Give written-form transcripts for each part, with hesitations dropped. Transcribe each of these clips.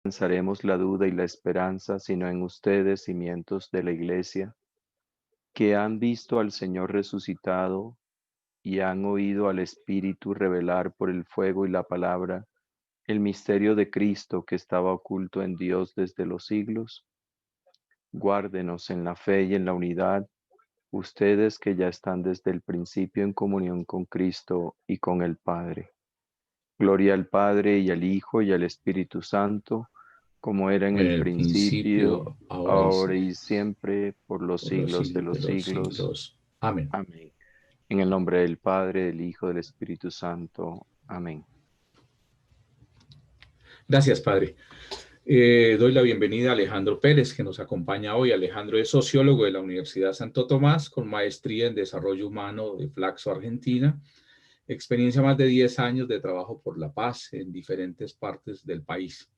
Lanzaremos la duda y la esperanza, sino en ustedes, cimientos de la Iglesia, que han visto al Señor resucitado y han oído al Espíritu revelar por el fuego y la palabra el misterio de Cristo que estaba oculto en Dios desde los siglos. Guárdenos en la fe y en la unidad, ustedes que ya están desde el principio en comunión con Cristo y con el Padre. Gloria al Padre y al Hijo y al Espíritu Santo, como era en En el el principio, principio, ahora y ahora siempre, y siempre, por los por los siglos de siglos de los los siglos. siglos. Amén. Amén. En el nombre del Padre, del Hijo, del Espíritu Santo. Amén. Gracias, Padre. Doy la bienvenida a Alejandro Pérez, que nos acompaña hoy. Alejandro es sociólogo de la Universidad Santo Tomás, con maestría en Desarrollo Humano de Flaxo, Argentina. Experiencia más de 10 años de trabajo por la paz en diferentes partes del país.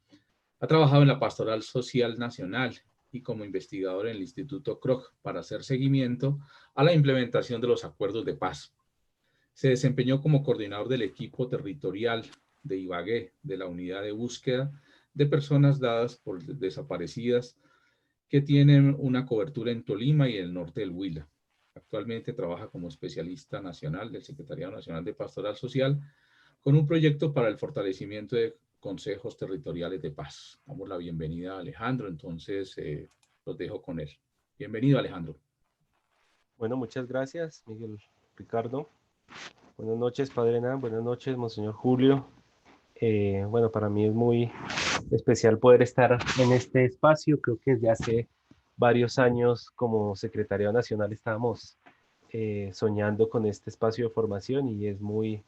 Ha trabajado en la Pastoral Social Nacional y como investigador en el Instituto Kroc para hacer seguimiento a la implementación de los acuerdos de paz. Se desempeñó como coordinador del equipo territorial de Ibagué, de la unidad de búsqueda de personas dadas por desaparecidas que tienen una cobertura en Tolima y el norte del Huila. Actualmente trabaja como especialista nacional del Secretariado Nacional de Pastoral Social con un proyecto para el fortalecimiento de consejos territoriales de paz. Damos la bienvenida a Alejandro, entonces los dejo con él. Bienvenido, Alejandro. Bueno, muchas gracias, Miguel Ricardo. Buenas noches, Padre Nan. Buenas noches, Monseñor Julio. Bueno, para mí es muy especial poder estar en este espacio. Creo que desde hace varios años como Secretariado Nacional estábamos soñando con este espacio de formación y es muy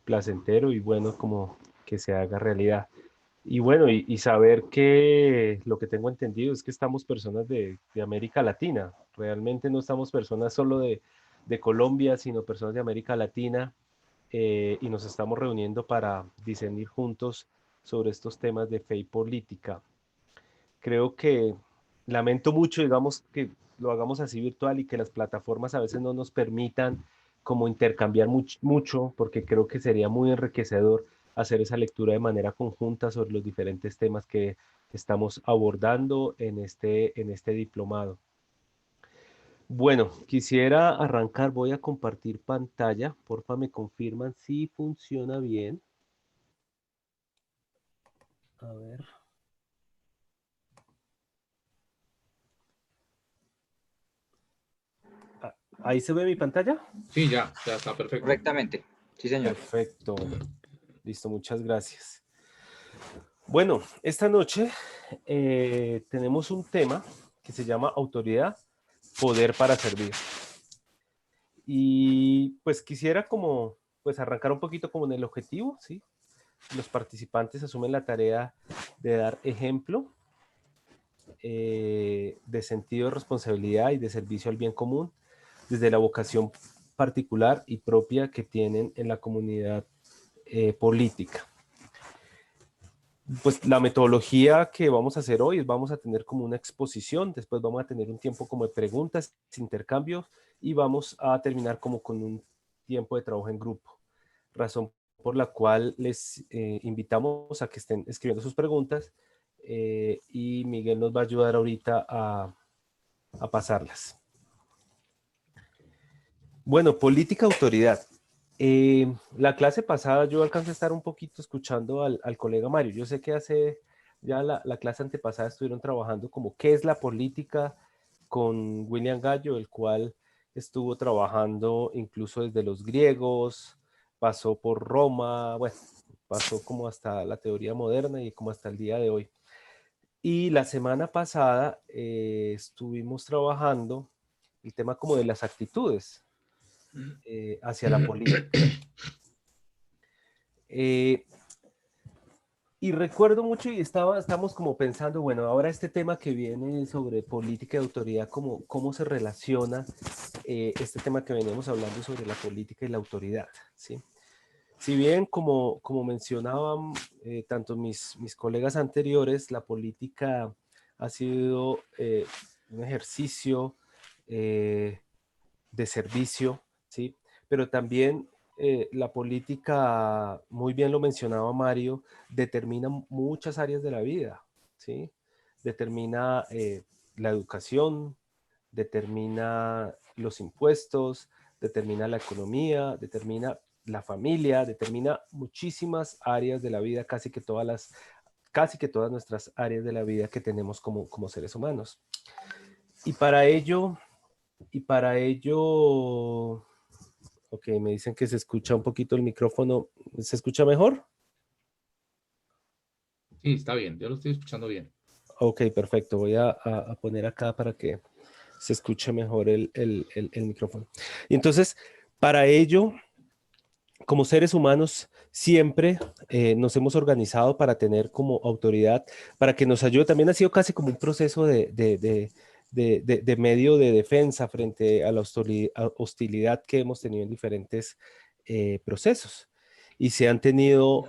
placentero y bueno como que se haga realidad. Y bueno, y saber que lo que tengo entendido es que estamos personas de América Latina. Realmente no estamos personas solo de Colombia, sino personas de América Latina y nos estamos reuniendo para discernir juntos sobre estos temas de fe y política. Creo que lamento mucho, digamos, que lo hagamos así virtual y que las plataformas a veces no nos permitan como intercambiar mucho, porque creo que sería muy enriquecedor hacer esa lectura de manera conjunta sobre los diferentes temas que estamos abordando en este diplomado. Bueno, quisiera arrancar, voy a compartir pantalla, porfa me confirman si funciona bien. A ver. ¿Ahí se ve mi pantalla? Sí, ya está perfecto. Correctamente. Sí, señor. Perfecto. Listo, muchas gracias. Bueno, esta noche tenemos un tema que se llama autoridad, poder para servir. Y pues quisiera como pues arrancar un poquito como en el objetivo, ¿sí? Los participantes asumen la tarea de dar ejemplo de sentido de responsabilidad y de servicio al bien común desde la vocación particular y propia que tienen en la comunidad política. Pues la metodología que vamos a hacer hoy es vamos a tener como una exposición, después vamos a tener un tiempo como de preguntas, intercambios y vamos a terminar como con un tiempo de trabajo en grupo. Razón por la cual les invitamos a que estén escribiendo sus preguntas y Miguel nos va a ayudar ahorita a pasarlas. Bueno, política autoridad. La clase pasada yo alcancé a estar un poquito escuchando al colega Mario. Yo sé que hace ya la clase antepasada estuvieron trabajando como qué es la política con William Gallo, el cual estuvo trabajando incluso desde los griegos, pasó por Roma, bueno, pasó como hasta la teoría moderna y como hasta el día de hoy. Y la semana pasada estuvimos trabajando el tema como de las actitudes hacia la política. Y recuerdo mucho y estamos como pensando, bueno, ahora este tema que viene sobre política y autoridad, cómo se relaciona este tema que veníamos hablando sobre la política y la autoridad, ¿sí? Si bien, como mencionaban tanto mis colegas anteriores, la política ha sido un ejercicio de servicio, ¿sí? Pero también la política, muy bien lo mencionaba Mario, determina muchas áreas de la vida, ¿sí? Determina la educación, determina los impuestos, determina la economía, determina la familia, determina muchísimas áreas de la vida, casi que todas nuestras áreas de la vida que tenemos como seres humanos. Y para ello, ok, me dicen que se escucha un poquito el micrófono. ¿Se escucha mejor? Sí, está bien, yo lo estoy escuchando bien. Ok, perfecto. Voy a poner acá para que se escuche mejor el micrófono. Y entonces, para ello, como seres humanos, siempre nos hemos organizado para tener como autoridad, para que nos ayude. También ha sido casi como un proceso de medio de defensa frente a la hostilidad que hemos tenido en diferentes procesos. Y se han tenido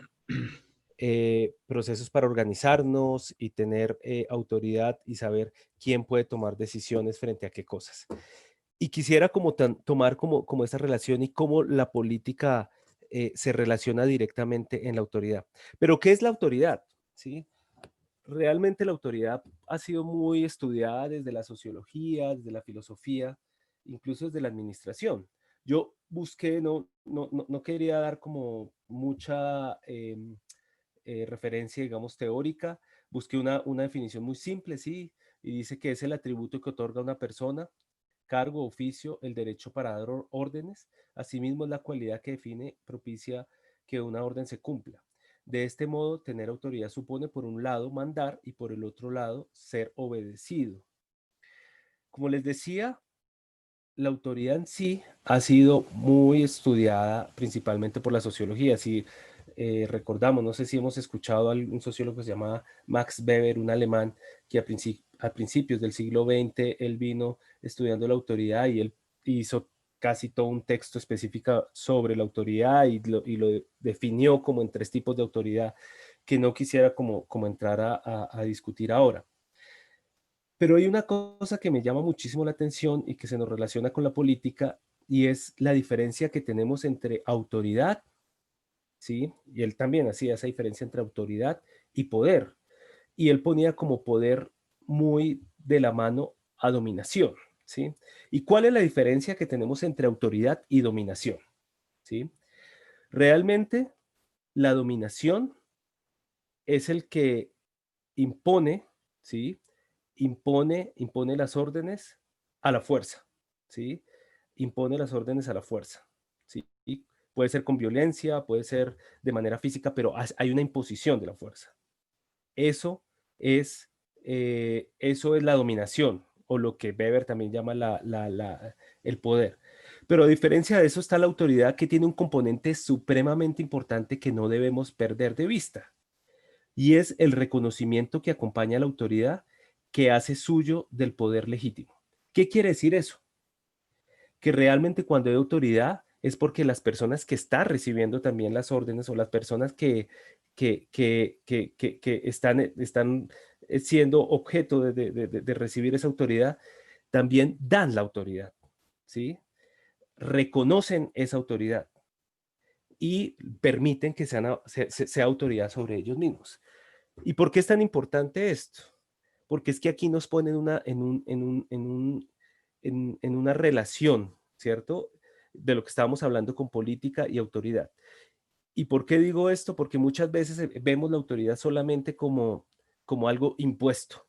procesos para organizarnos y tener autoridad y saber quién puede tomar decisiones frente a qué cosas. Y quisiera como tomar como esa relación y cómo la política se relaciona directamente en la autoridad. Pero ¿qué es la autoridad? ¿Sí? Realmente la autoridad ha sido muy estudiada desde la sociología, desde la filosofía, incluso desde la administración. Yo busqué, no quería dar como mucha referencia, digamos, teórica. Busqué una definición muy simple, sí, y dice que es el atributo que otorga a una persona, cargo, oficio, el derecho para dar órdenes. Asimismo, es la cualidad que define, propicia que una orden se cumpla. De este modo, tener autoridad supone, por un lado, mandar y por el otro lado, ser obedecido. Como les decía, la autoridad en sí ha sido muy estudiada principalmente por la sociología. Si recordamos, no sé si hemos escuchado a un sociólogo que se llama Max Weber, un alemán que a principios del siglo XX él vino estudiando la autoridad y él hizo casi todo un texto específico sobre la autoridad y lo definió como en 3 tipos de autoridad que no quisiera como entrar a discutir ahora. Pero hay una cosa que me llama muchísimo la atención y que se nos relaciona con la política y es la diferencia que tenemos entre autoridad, ¿sí? Y él también hacía esa diferencia entre autoridad y poder. Y él ponía como poder muy de la mano a dominación, ¿sí? ¿Y cuál es la diferencia que tenemos entre autoridad y dominación? ¿Sí? Realmente la dominación es el que impone, ¿sí? Impone las órdenes a la fuerza, ¿sí? Impone las órdenes a la fuerza, ¿sí? Puede ser con violencia, puede ser de manera física, pero hay una imposición de la fuerza. Eso es, eso es la dominación, o lo que Weber también llama el poder. Pero a diferencia de eso está la autoridad, que tiene un componente supremamente importante que no debemos perder de vista, y es el reconocimiento que acompaña a la autoridad, que hace suyo del poder legítimo. ¿Qué quiere decir eso? Que realmente cuando hay autoridad es porque las personas que están recibiendo también las órdenes, o las personas que están siendo objeto de recibir esa autoridad, también dan la autoridad, ¿sí? Reconocen esa autoridad y permiten que sea autoridad sobre ellos mismos. ¿Y por qué es tan importante esto? Porque es que aquí nos ponen en una relación, ¿cierto? De lo que estábamos hablando con política y autoridad. ¿Y por qué digo esto? Porque muchas veces vemos la autoridad solamente como algo impuesto,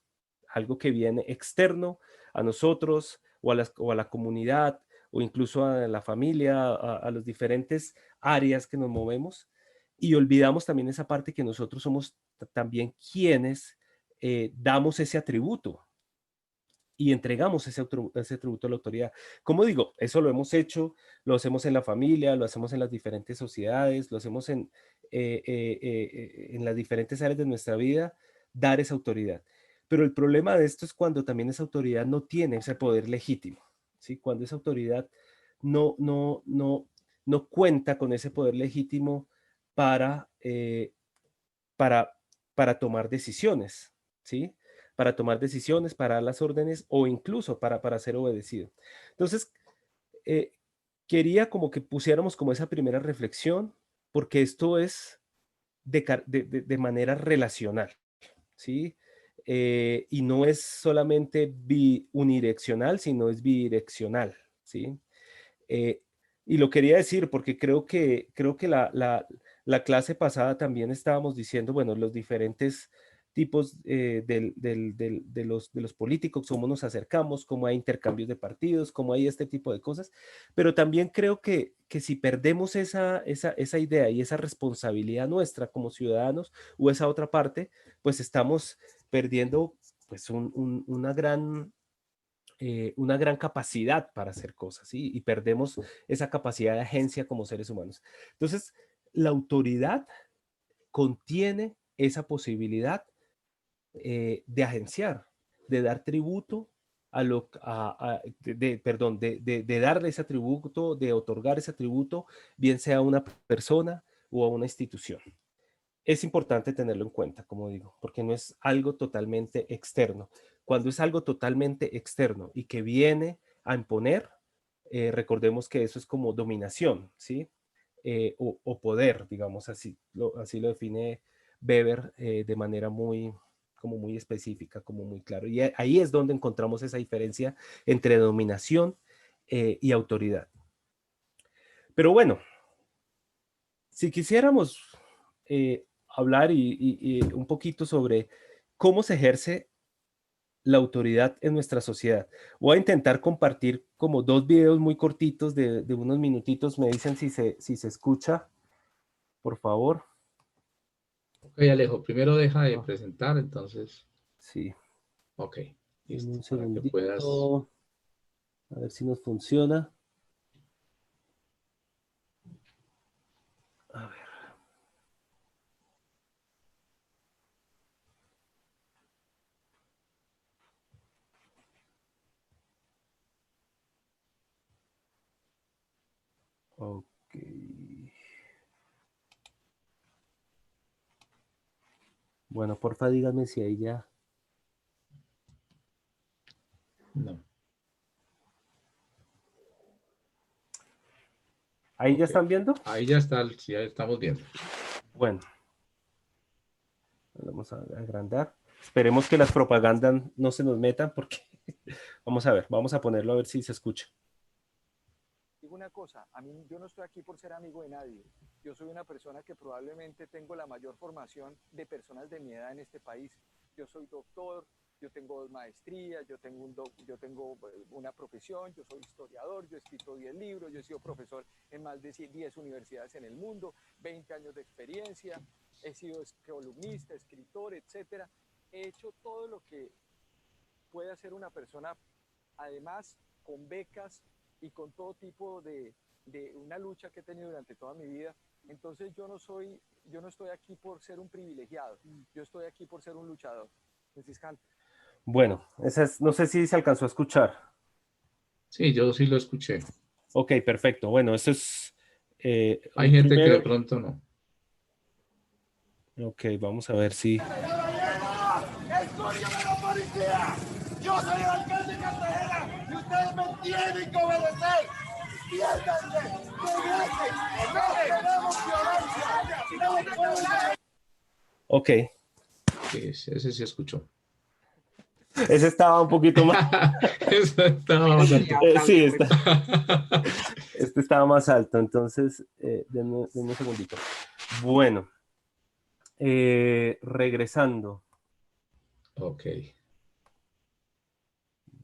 algo que viene externo a nosotros o a la comunidad o incluso a la familia, a las diferentes áreas que nos movemos, y olvidamos también esa parte que nosotros somos también quienes damos ese atributo y entregamos ese atributo a la autoridad. Como digo, eso lo hemos hecho, lo hacemos en la familia, lo hacemos en las diferentes sociedades, lo hacemos en las diferentes áreas de nuestra vida, dar esa autoridad. Pero el problema de esto es cuando también esa autoridad no tiene ese poder legítimo, ¿sí? Cuando esa autoridad no, no, no, no cuenta con ese poder legítimo para, para, para tomar decisiones, ¿sí? Para tomar decisiones, para dar las órdenes o incluso para ser obedecido. Entonces, eh, quería como que pusiéramos como esa primera reflexión, porque esto es de manera relacional, ¿sí? Y no es solamente unidireccional, sino es bidireccional, ¿sí? Eh, y lo quería decir porque creo que la clase pasada también estábamos diciendo, bueno, los diferentes tipos de los políticos, cómo nos acercamos, cómo hay intercambios de partidos, cómo hay este tipo de cosas, pero también creo que si perdemos esa idea y esa responsabilidad nuestra como ciudadanos o esa otra parte, pues estamos perdiendo pues una gran capacidad para hacer cosas, ¿sí? Y perdemos esa capacidad de agencia como seres humanos. Entonces, la autoridad contiene esa posibilidad de agenciar, de dar tributo perdón, de darle ese tributo, de otorgar ese tributo, bien sea a una persona o a una institución. Es importante tenerlo en cuenta, como digo, porque no es algo totalmente externo. Cuando es algo totalmente externo y que viene a imponer, recordemos que eso es como dominación, ¿sí? O poder, digamos, así lo define Weber de manera como muy específica, como muy claro. Y ahí es donde encontramos esa diferencia entre dominación y autoridad. Pero bueno, si quisiéramos hablar y un poquito sobre cómo se ejerce la autoridad en nuestra sociedad. Voy a intentar compartir como dos videos muy cortitos de unos minutitos. Me dicen si se escucha, por favor. Ok, Alejo, primero deja de Ah, presentar, entonces, sí, ok, en listo, un para que puedas. segundito. A ver si nos funciona. A ver. Ok. Bueno, porfa, díganme si ahí ya. No, ¿Ahí ya ok, están viendo? ahí ya está, sí, ya estamos viendo. Bueno, vamos a agrandar. Esperemos que las propagandas no se nos metan porque vamos a ver, vamos a ponerlo a ver si se escucha. Digo una cosa, a mí yo no estoy aquí por ser amigo de nadie. Yo soy una persona que probablemente tengo la mayor formación de personas de mi edad en este país. Yo soy doctor, yo tengo 2 maestrías, yo tengo una profesión, yo soy historiador, yo he escrito 10 libros, yo he sido profesor en más de 10 universidades en el mundo, 20 años de experiencia, he sido columnista, escritor, etcétera. He hecho todo lo que puede hacer una persona, además con becas y con todo tipo de una lucha que he tenido durante toda mi vida. Entonces yo no estoy aquí por ser un privilegiado, yo estoy aquí por ser un luchador. Fiscal. Bueno, no sé si se alcanzó a escuchar. Sí, yo sí lo escuché. Ok, perfecto. Bueno, eso es Hay un gente que de primero. pronto no. Ok, vamos a ver si. ¡Escoria de la policía! Yo soy el alcalde de Cartagena y ustedes me tienen que obedecer. Piérdanse, regresen, no queremos violencia. Ok, Sí, ese sí escuchó. ese estaba un poquito más. Eso estaba más alto. Sí, este estaba más alto, entonces, denme un segundito. Bueno, regresando. Ok,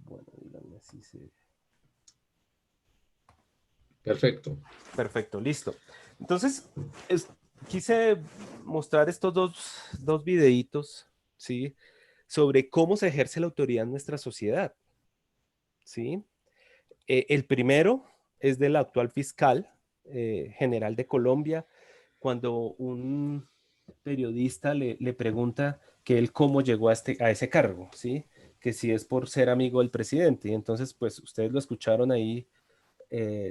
Bueno, díganme si se. perfecto. Perfecto, listo. Entonces, quise mostrar estos dos videitos, ¿sí? Sobre cómo se ejerce la autoridad en nuestra sociedad, ¿sí? El primero es del actual fiscal general de Colombia, cuando un periodista le pregunta que él cómo llegó a ese cargo, ¿sí? Que si es por ser amigo del presidente. Y entonces, pues ustedes lo escucharon ahí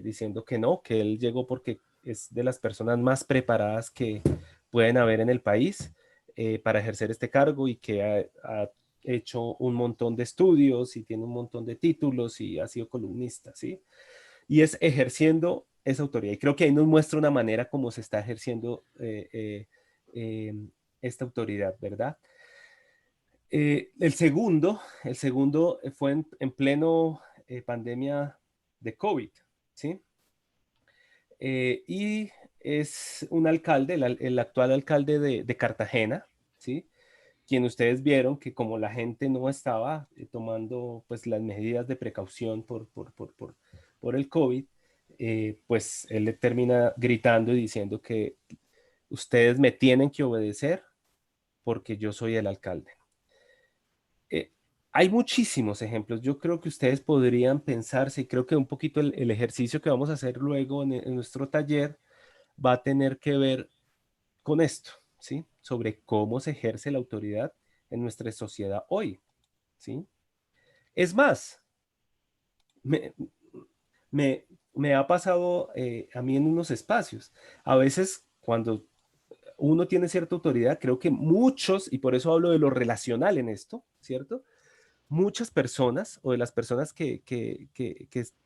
diciendo que no, que él llegó porque es de las personas más preparadas que pueden haber en el país para ejercer este cargo y que ha hecho un montón de estudios y tiene un montón de títulos y ha sido columnista, ¿sí? y es ejerciendo esa autoridad. Y creo que ahí nos muestra una manera como se está ejerciendo esta autoridad, ¿verdad? El segundo fue en pleno pandemia de COVID, ¿sí? Y es un alcalde, el actual alcalde de Cartagena, ¿sí? Quien ustedes vieron que como la gente no estaba tomando pues las medidas de precaución por el COVID, pues él le termina gritando y diciendo que ustedes me tienen que obedecer porque yo soy el alcalde. Eh, Hay muchísimos ejemplos. Yo creo que ustedes podrían pensarse, y creo que un poquito el ejercicio que vamos a hacer luego en nuestro taller va a tener que ver con esto, ¿sí? Sobre cómo se ejerce la autoridad en nuestra sociedad hoy, ¿sí? Es más, me, me ha pasado a mí en unos espacios. A veces cuando uno tiene cierta autoridad, creo que muchos, y por eso hablo de lo relacional en esto, ¿cierto? Muchas personas o de las personas que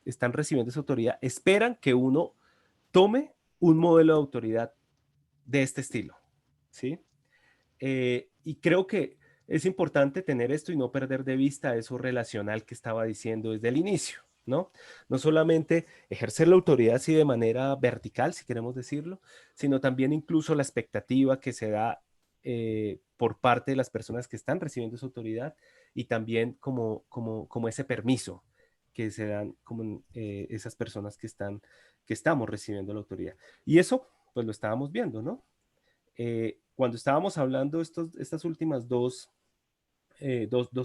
están recibiendo esa autoridad esperan que uno tome un modelo de autoridad de este estilo, ¿sí? Y creo que es importante tener esto y no perder de vista eso relacional que estaba diciendo desde el inicio, ¿no? No solamente ejercer la autoridad así de manera vertical, si queremos decirlo, sino también incluso la expectativa que se da por parte de las personas que están recibiendo esa autoridad y también como ese permiso que se dan como esas personas que estamos recibiendo la autoridad. Y eso, pues lo estábamos viendo, ¿no? Cuando estábamos hablando estas últimas dos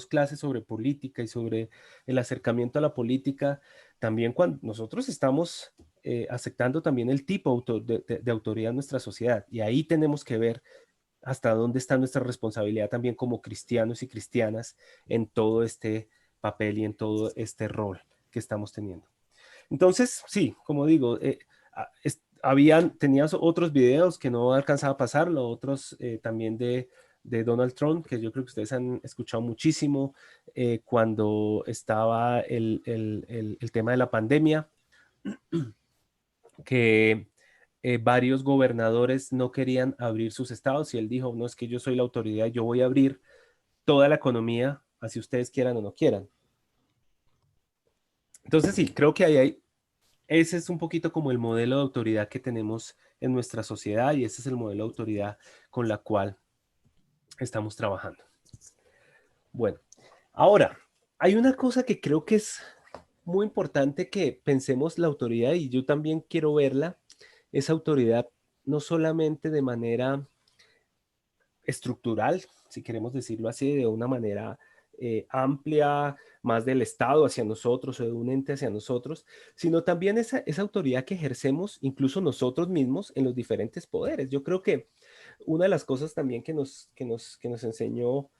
clases sobre política y sobre el acercamiento a la política, también cuando nosotros estamos aceptando también el tipo de autoridad en nuestra sociedad, y ahí tenemos que ver hasta dónde está nuestra responsabilidad también como cristianos y cristianas en todo este papel y en todo este rol que estamos teniendo. Entonces, sí, como digo, tenías otros videos que no alcanzaba a pasar, los otros también de Donald Trump, que yo creo que ustedes han escuchado muchísimo cuando estaba el tema de la pandemia, que varios gobernadores no querían abrir sus estados y él dijo, no, es que yo soy la autoridad, yo voy a abrir toda la economía, así ustedes quieran o no quieran. Entonces, sí, creo que ahí hay ese es un poquito como el modelo de autoridad que tenemos en nuestra sociedad y ese es el modelo de autoridad con la cual estamos trabajando. Bueno, ahora, hay una cosa que creo que es muy importante que pensemos la autoridad y yo también quiero verla, esa autoridad no solamente de manera estructural, si queremos decirlo así, de una manera amplia, más del Estado hacia nosotros o de un ente hacia nosotros, sino también esa autoridad que ejercemos incluso nosotros mismos en los diferentes poderes. Yo creo que una de las cosas también que nos enseñó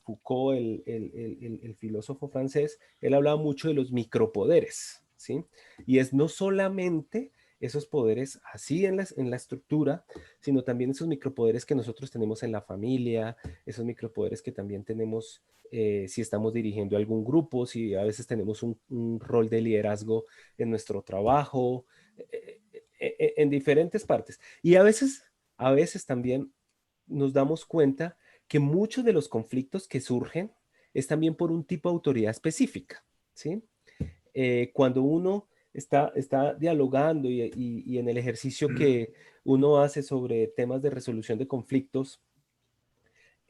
Foucault, el filósofo francés, él hablaba mucho de los micropoderes, ¿sí? Y es no solamente esos poderes así en la estructura, sino también esos micropoderes que nosotros tenemos en la familia, esos micropoderes que también tenemos si estamos dirigiendo algún grupo, si a veces tenemos un rol de liderazgo en nuestro trabajo, en diferentes partes. Y a veces también nos damos cuenta que muchos de los conflictos que surgen es también por un tipo de autoridad específica, ¿sí? Cuando uno está dialogando y en el ejercicio que uno hace sobre temas de resolución de conflictos,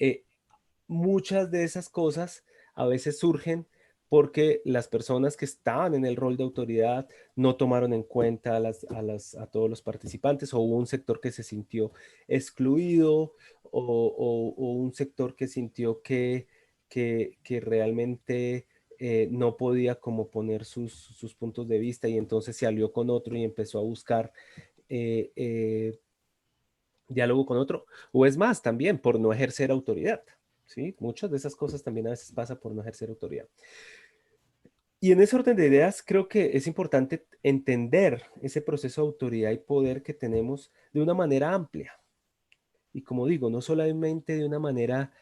eh, muchas de esas cosas a veces surgen porque las personas que estaban en el rol de autoridad no tomaron en cuenta a todos los participantes o hubo un sector que se sintió excluido o un sector que sintió que realmente no podía como poner sus puntos de vista y entonces se alió con otro y empezó a buscar eh, eh, diálogo con otro, o es más, también por no ejercer autoridad, ¿sí? Muchas de esas cosas también a veces pasa por no ejercer autoridad. Y en ese orden de ideas, creo que es importante entender ese proceso de autoridad y poder que tenemos de una manera amplia. Y como digo, no solamente de una manera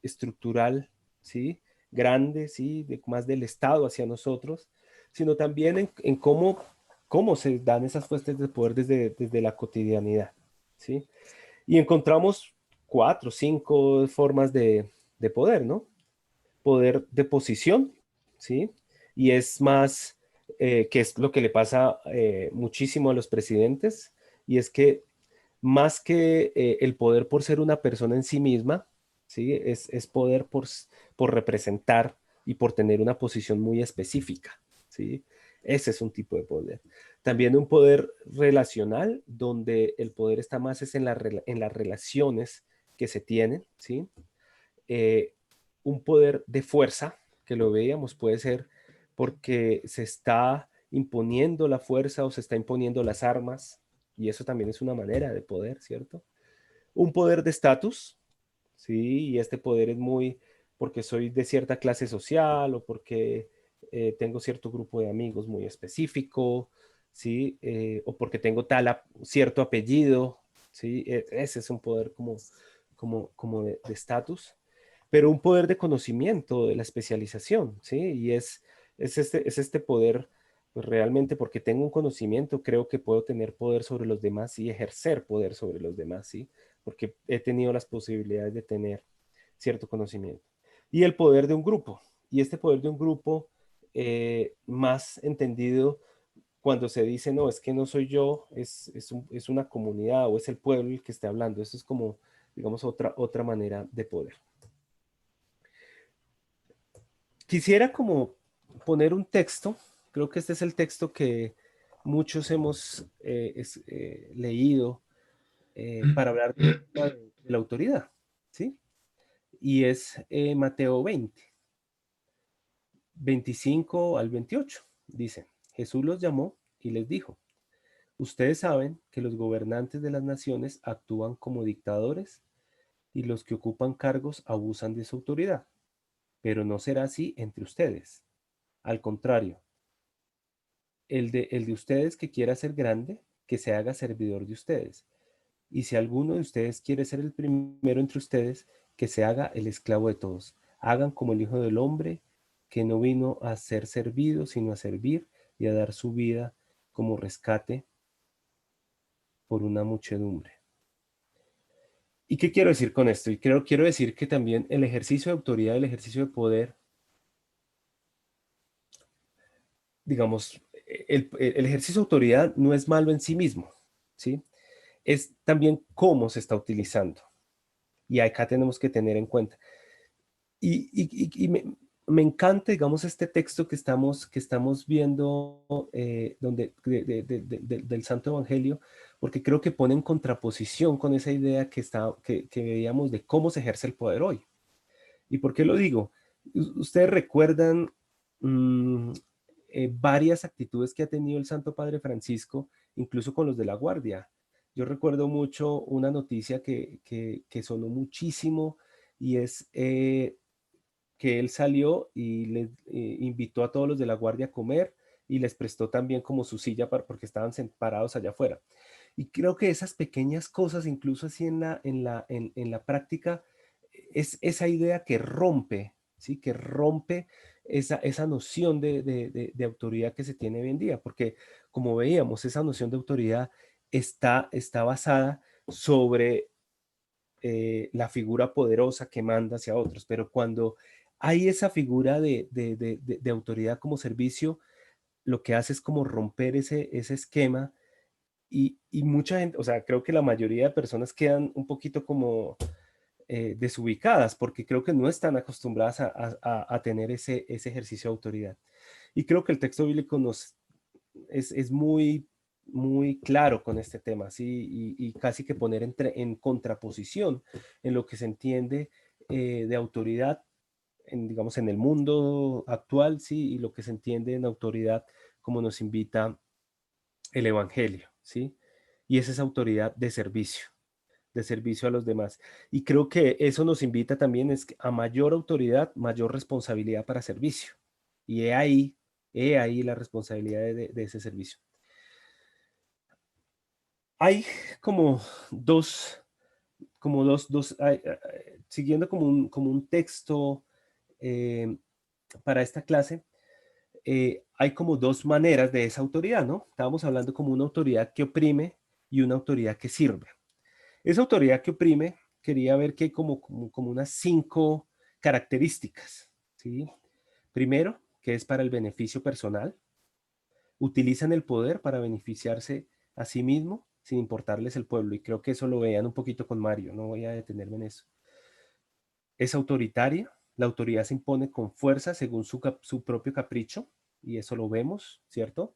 estructural, ¿sí? Grande, ¿sí? Más del Estado hacia nosotros, sino también en cómo se dan esas fuentes de poder desde la cotidianidad, ¿sí? Y encontramos 4 o 5 formas de poder, ¿no? Poder de posición, ¿sí? Y es más, que es lo que le pasa muchísimo a los presidentes, y es que más que el poder por ser una persona en sí misma, ¿sí? Es poder por representar y por tener una posición muy específica, ¿sí? Ese es un tipo de poder. También un poder relacional, donde el poder está más es en las relaciones que se tienen, ¿sí? Eh, un poder de fuerza, que lo veíamos, puede ser porque se está imponiendo la fuerza o se está imponiendo las armas, y eso también es una manera de poder, ¿cierto? Un poder de estatus, ¿sí? Y este poder es muy porque soy de cierta clase social o porque tengo cierto grupo de amigos muy específico, ¿sí? O porque tengo cierto apellido, ¿sí? Ese es un poder como de estatus, pero un poder de conocimiento, de la especialización, ¿sí? Y es este poder, pues realmente porque tengo un conocimiento, creo que puedo tener poder sobre los demás y ejercer poder sobre los demás, ¿sí? Porque he tenido las posibilidades de tener cierto conocimiento. Y el poder de un grupo. Y este poder de un grupo, más entendido cuando se dice, no, es que no soy yo, es una comunidad o es el pueblo el que está hablando. Eso es como, digamos, otra manera de poder. Quisiera como poner un texto, creo que este es el texto que muchos hemos leído para hablar de la autoridad, ¿sí? Y es Mateo 20, 25 al 28. Dice, Jesús los llamó y les dijo, ustedes saben que los gobernantes de las naciones actúan como dictadores y los que ocupan cargos abusan de su autoridad, pero no será así entre ustedes. Al contrario, el de ustedes que quiera ser grande, que se haga servidor de ustedes. Y si alguno de ustedes quiere ser el primero entre ustedes, que se haga el esclavo de todos. Hagan como el Hijo del Hombre, que no vino a ser servido, sino a servir y a dar su vida como rescate por una muchedumbre. ¿Y qué quiero decir con esto? Y quiero decir que también el ejercicio de autoridad, el ejercicio de poder, digamos, el ejercicio de autoridad no es malo en sí mismo, ¿sí? Es también cómo se está utilizando. Y acá tenemos que tener en cuenta. Y me encanta, digamos, este texto que estamos viendo del Santo Evangelio, porque creo que pone en contraposición con esa idea que veíamos de cómo se ejerce el poder hoy. ¿Y por qué lo digo? Ustedes recuerdan varias actitudes que ha tenido el Santo Padre Francisco, incluso con los de la Guardia. Yo recuerdo mucho una noticia que sonó muchísimo, y es que él salió y le invitó a todos los de la Guardia a comer y les prestó también como su silla porque estaban parados allá afuera. Y creo que esas pequeñas cosas, incluso así en la práctica, es esa idea que rompe, ¿sí? Que rompe esa noción de autoridad que se tiene hoy en día, porque como veíamos, esa noción de autoridad está basada sobre la figura poderosa que manda hacia otros, pero cuando hay esa figura de autoridad como servicio, lo que hace es como romper ese esquema, y mucha gente, o sea, creo que la mayoría de personas quedan un poquito como desubicadas, porque creo que no están acostumbradas a tener ese ejercicio de autoridad. Y creo que el texto bíblico es muy claro con este tema, ¿sí? Y casi que poner en contraposición en lo que se entiende de autoridad, digamos, en el mundo actual, ¿sí? Y lo que se entiende en autoridad como nos invita el Evangelio, ¿sí? Y es esa autoridad de servicio a los demás. Y creo que eso nos invita también a mayor autoridad, mayor responsabilidad para servicio. Y he ahí la responsabilidad de ese servicio. Hay como siguiendo como un texto para esta clase, hay como dos maneras de esa autoridad, ¿no? Estábamos hablando como una autoridad que oprime y una autoridad que sirve. Esa autoridad que oprime, quería ver que hay como unas 5 características, ¿sí? Primero, que es para el beneficio personal. Utilizan el poder para beneficiarse a sí mismo sin importarles el pueblo. Y creo que eso lo veían un poquito con Mario, no voy a detenerme en eso. Es autoritaria. La autoridad se impone con fuerza según su propio capricho, y eso lo vemos, ¿cierto?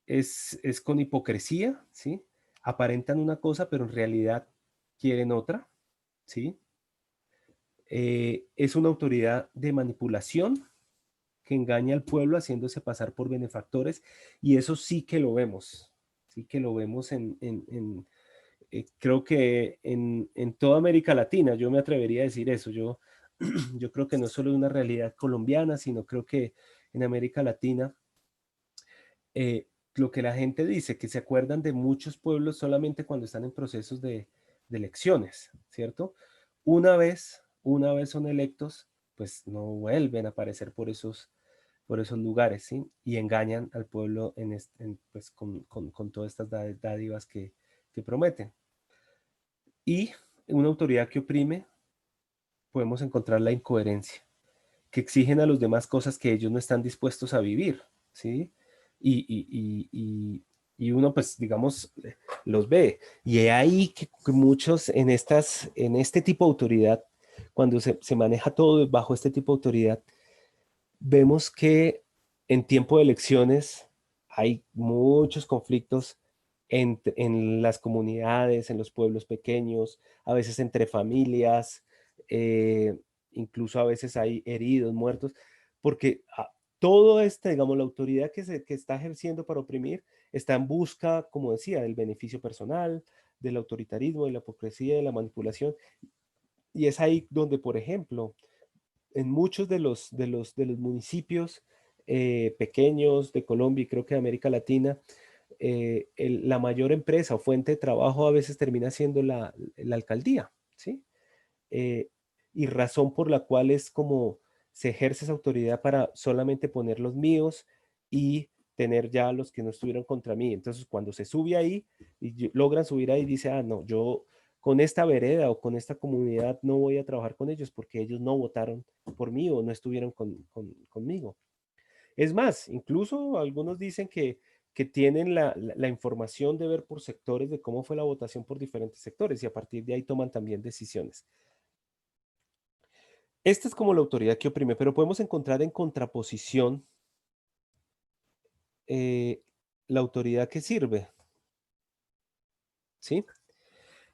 Es con hipocresía, ¿sí? Aparentan una cosa, pero en realidad quieren otra, ¿sí? Es una autoridad de manipulación que engaña al pueblo haciéndose pasar por benefactores, y eso sí que lo vemos, sí que lo vemos creo que en toda América Latina. Yo me atrevería a decir eso. Yo creo que no es solo una realidad colombiana, sino creo que en América Latina, lo que la gente dice, que se acuerdan de muchos pueblos solamente cuando están en procesos de elecciones, ¿cierto? Una vez son electos, pues no vuelven a aparecer por esos lugares, ¿sí? Y engañan al pueblo pues, con todas estas dádivas que prometen. Y en una autoridad que oprime, podemos encontrar la incoherencia, que exigen a los demás cosas que ellos no están dispuestos a vivir, ¿sí? Y uno, pues, digamos, los ve. Y es ahí que muchos en este tipo de autoridad, cuando se maneja todo bajo este tipo de autoridad, vemos que en tiempo de elecciones hay muchos conflictos en las comunidades, en los pueblos pequeños, a veces entre familias, incluso a veces hay heridos, muertos, porque todo digamos, la autoridad que está ejerciendo para oprimir está en busca, como decía, del beneficio personal, del autoritarismo, de la hipocresía, de la manipulación. Y es ahí donde, por ejemplo, en muchos de los municipios pequeños de Colombia y creo que de América Latina, la mayor empresa o fuente de trabajo a veces termina siendo la alcaldía, ¿sí? Eh, y razón por la cual es como se ejerce esa autoridad para solamente poner los míos y tener ya los que no estuvieron contra mí. Entonces, cuando se sube ahí y logran subir ahí, dice, no, yo con esta vereda o con esta comunidad no voy a trabajar con ellos porque ellos no votaron por mí o no estuvieron conmigo. Es más, incluso algunos dicen que tienen la información de ver por sectores de cómo fue la votación por diferentes sectores y a partir de ahí toman también decisiones. Esta es como la autoridad que oprime, pero podemos encontrar en contraposición la autoridad que sirve, ¿sí?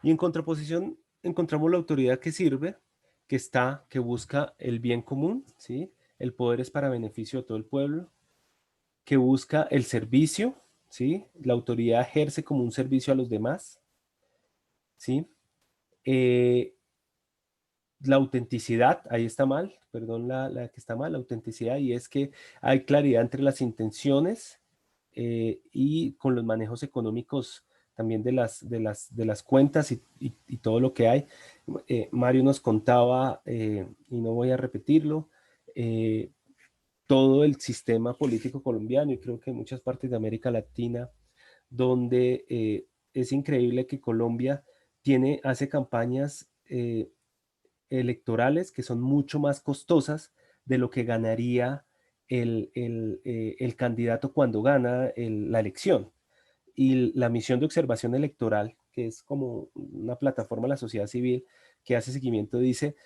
Y en contraposición encontramos la autoridad que sirve, que busca el bien común, ¿sí? El poder es para beneficio de todo el pueblo, que busca el servicio, ¿sí? La autoridad ejerce como un servicio a los demás, ¿sí? La autenticidad, ahí está mal, perdón, la que está mal, la autenticidad, y es que hay claridad entre las intenciones y con los manejos económicos también de las cuentas y todo lo que hay. Mario nos contaba, y no voy a repetirlo, todo el sistema político colombiano y creo que en muchas partes de América Latina, donde es increíble que Colombia hace campañas electorales que son mucho más costosas de lo que ganaría el candidato cuando gana la elección. Y la misión de observación electoral, que es como una plataforma de la sociedad civil que hace seguimiento, dice,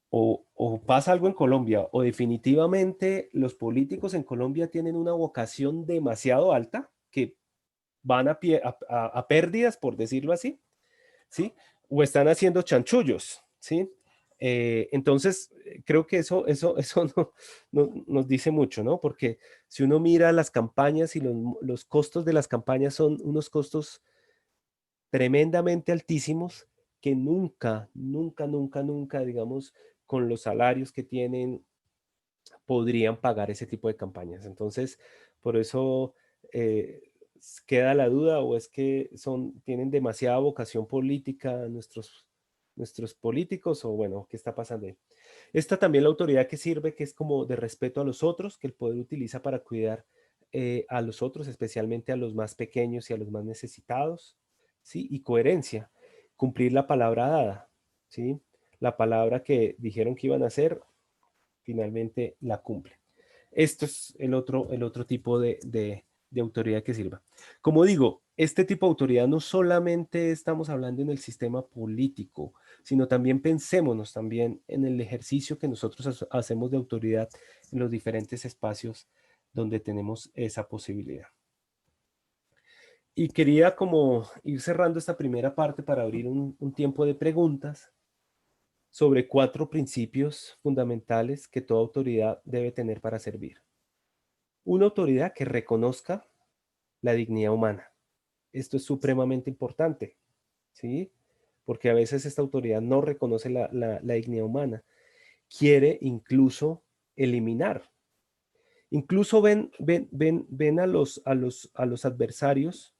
o pasa algo en Colombia, o definitivamente los políticos en Colombia tienen una vocación demasiado alta, que van a pérdidas, por decirlo así, ¿sí? O están haciendo chanchullos, ¿sí? Entonces, creo que eso nos dice mucho, ¿no? Porque si uno mira las campañas y los costos de las campañas son unos costos tremendamente altísimos que nunca, nunca, nunca, nunca, digamos, con los salarios que tienen, podrían pagar ese tipo de campañas. Entonces, por eso queda la duda, o es que tienen demasiada vocación política nuestros nuestros políticos o bueno, qué está pasando ahí. Esta también la autoridad que sirve, que es como de respeto a los otros, que el poder utiliza para cuidar a los otros, especialmente a los más pequeños y a los más necesitados, ¿sí? Y coherencia, cumplir la palabra dada, ¿sí? La palabra que dijeron que iban a hacer, finalmente la cumple. Esto es el otro tipo de autoridad que sirva. Como digo, este tipo de autoridad no solamente estamos hablando en el sistema político, sino también pensémonos también en el ejercicio que nosotros hacemos de autoridad en los diferentes espacios donde tenemos esa posibilidad. Y quería como ir cerrando esta primera parte para abrir un tiempo de preguntas sobre 4 principios fundamentales que toda autoridad debe tener para servir. Una autoridad que reconozca la dignidad humana. Esto es supremamente importante, ¿sí? Porque a veces esta autoridad no reconoce la dignidad humana. Quiere incluso eliminar. Incluso ven a los adversarios,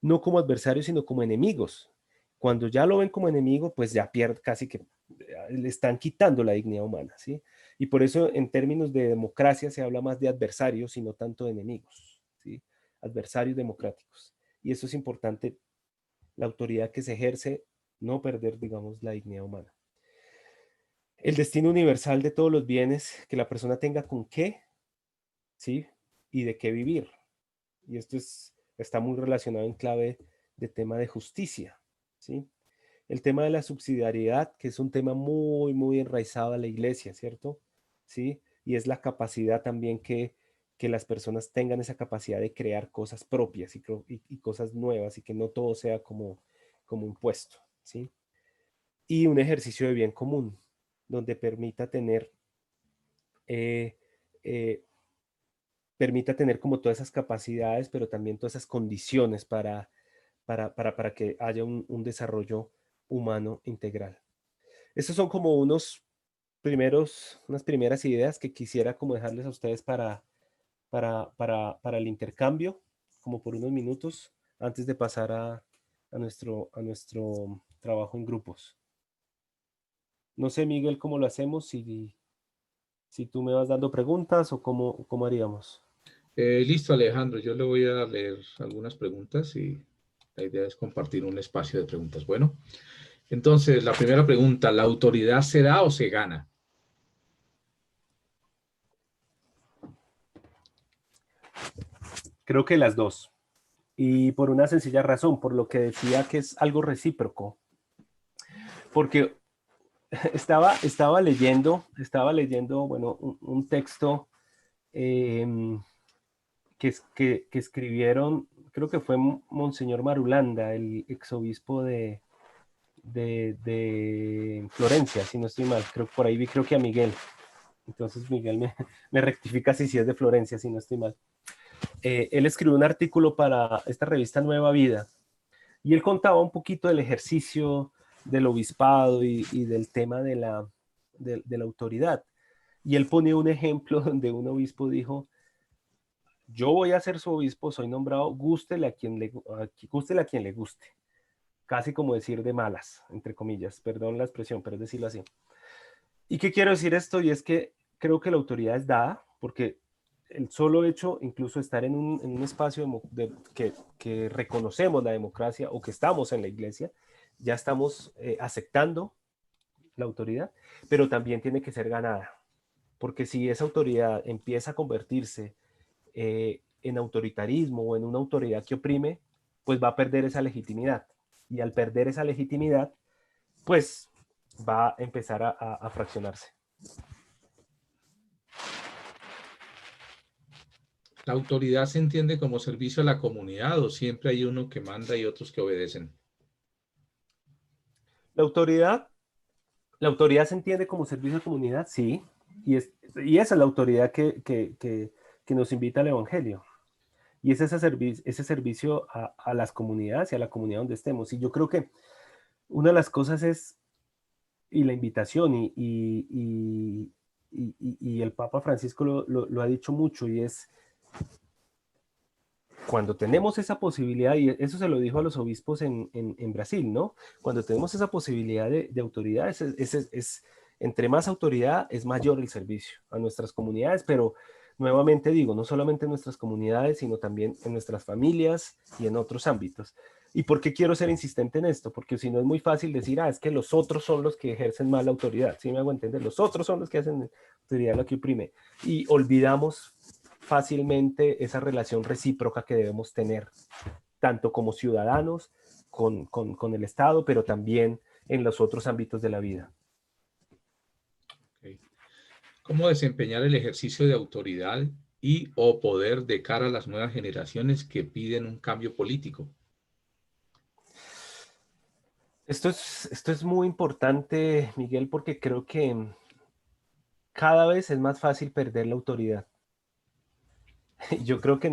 no como adversarios, sino como enemigos. Cuando ya lo ven como enemigo, pues ya pierde, casi que le están quitando la dignidad humana, ¿sí? Y por eso en términos de democracia se habla más de adversarios y no tanto de enemigos, ¿sí? Adversarios democráticos. Y eso es importante, la autoridad que se ejerce, no perder, digamos, la dignidad humana. El destino universal de todos los bienes, que la persona tenga con qué, ¿sí? Y de qué vivir. Y esto está muy relacionado en clave de tema de justicia, ¿sí? El tema de la subsidiariedad, que es un tema muy, muy enraizado a la iglesia, ¿cierto? ¿Sí? Y es la capacidad también que las personas tengan esa capacidad de crear cosas propias y cosas nuevas y que no todo sea como impuesto, ¿sí? Y un ejercicio de bien común, donde eh, eh, permita tener como todas esas capacidades, pero también todas esas condiciones para que haya un desarrollo humano integral. Estos son como unas primeras ideas que quisiera como dejarles a ustedes para el intercambio, como por unos minutos, antes de pasar a nuestro trabajo en grupos. No sé, Miguel, cómo lo hacemos, si tú me vas dando preguntas o cómo haríamos. Listo, Alejandro, yo le voy a leer algunas preguntas y la idea es compartir un espacio de preguntas. Bueno, entonces la primera pregunta, ¿la autoridad se da o se gana? Creo que las dos. Y por una sencilla razón, por lo que decía que es algo recíproco. Porque estaba leyendo, bueno, un texto que escribieron, creo que fue Monseñor Marulanda, el exobispo de Florencia, si no estoy mal. Por ahí vi, creo que a Miguel. Entonces Miguel me rectifica si es de Florencia, si no estoy mal. Él escribió un artículo para esta revista Nueva Vida y él contaba un poquito del ejercicio del obispado y del tema de la autoridad. Y él ponía un ejemplo donde un obispo dijo: yo voy a ser su obispo, soy nombrado, gústele a quien le guste. Casi como decir de malas, entre comillas, perdón la expresión, pero es decirlo así. ¿Y qué quiero decir esto? Y es que creo que la autoridad es dada, porque el solo hecho, incluso estar en un espacio que reconocemos la democracia o que estamos en la iglesia, ya estamos aceptando la autoridad, pero también tiene que ser ganada, porque si esa autoridad empieza a convertirse en autoritarismo o en una autoridad que oprime, pues va a perder esa legitimidad. Y al perder esa legitimidad, pues va a empezar a fraccionarse. ¿La autoridad se entiende como servicio a la comunidad o siempre hay uno que manda y otros que obedecen? La autoridad se entiende como servicio a la comunidad, sí, y esa es la autoridad que nos invita al Evangelio. Y es ese servicio a las comunidades y a la comunidad donde estemos. Y yo creo que una de las cosas es, y la invitación, y el Papa Francisco lo ha dicho mucho, y es cuando tenemos esa posibilidad, y eso se lo dijo a los obispos en Brasil, ¿no? Cuando tenemos esa posibilidad de autoridad, entre más autoridad es mayor el servicio a nuestras comunidades, pero nuevamente digo, no solamente en nuestras comunidades, sino también en nuestras familias y en otros ámbitos. ¿Y por qué quiero ser insistente en esto? Porque si no es muy fácil decir, es que los otros son los que ejercen más la autoridad. ¿Sí me hago entender? Los otros son los que hacen autoridad, lo que oprime. Y olvidamos fácilmente esa relación recíproca que debemos tener, tanto como ciudadanos, con el Estado, pero también en los otros ámbitos de la vida. Okay. ¿Cómo desempeñar el ejercicio de autoridad y o poder de cara a las nuevas generaciones que piden un cambio político? Esto es muy importante, Miguel, porque creo que cada vez es más fácil perder la autoridad. Yo creo que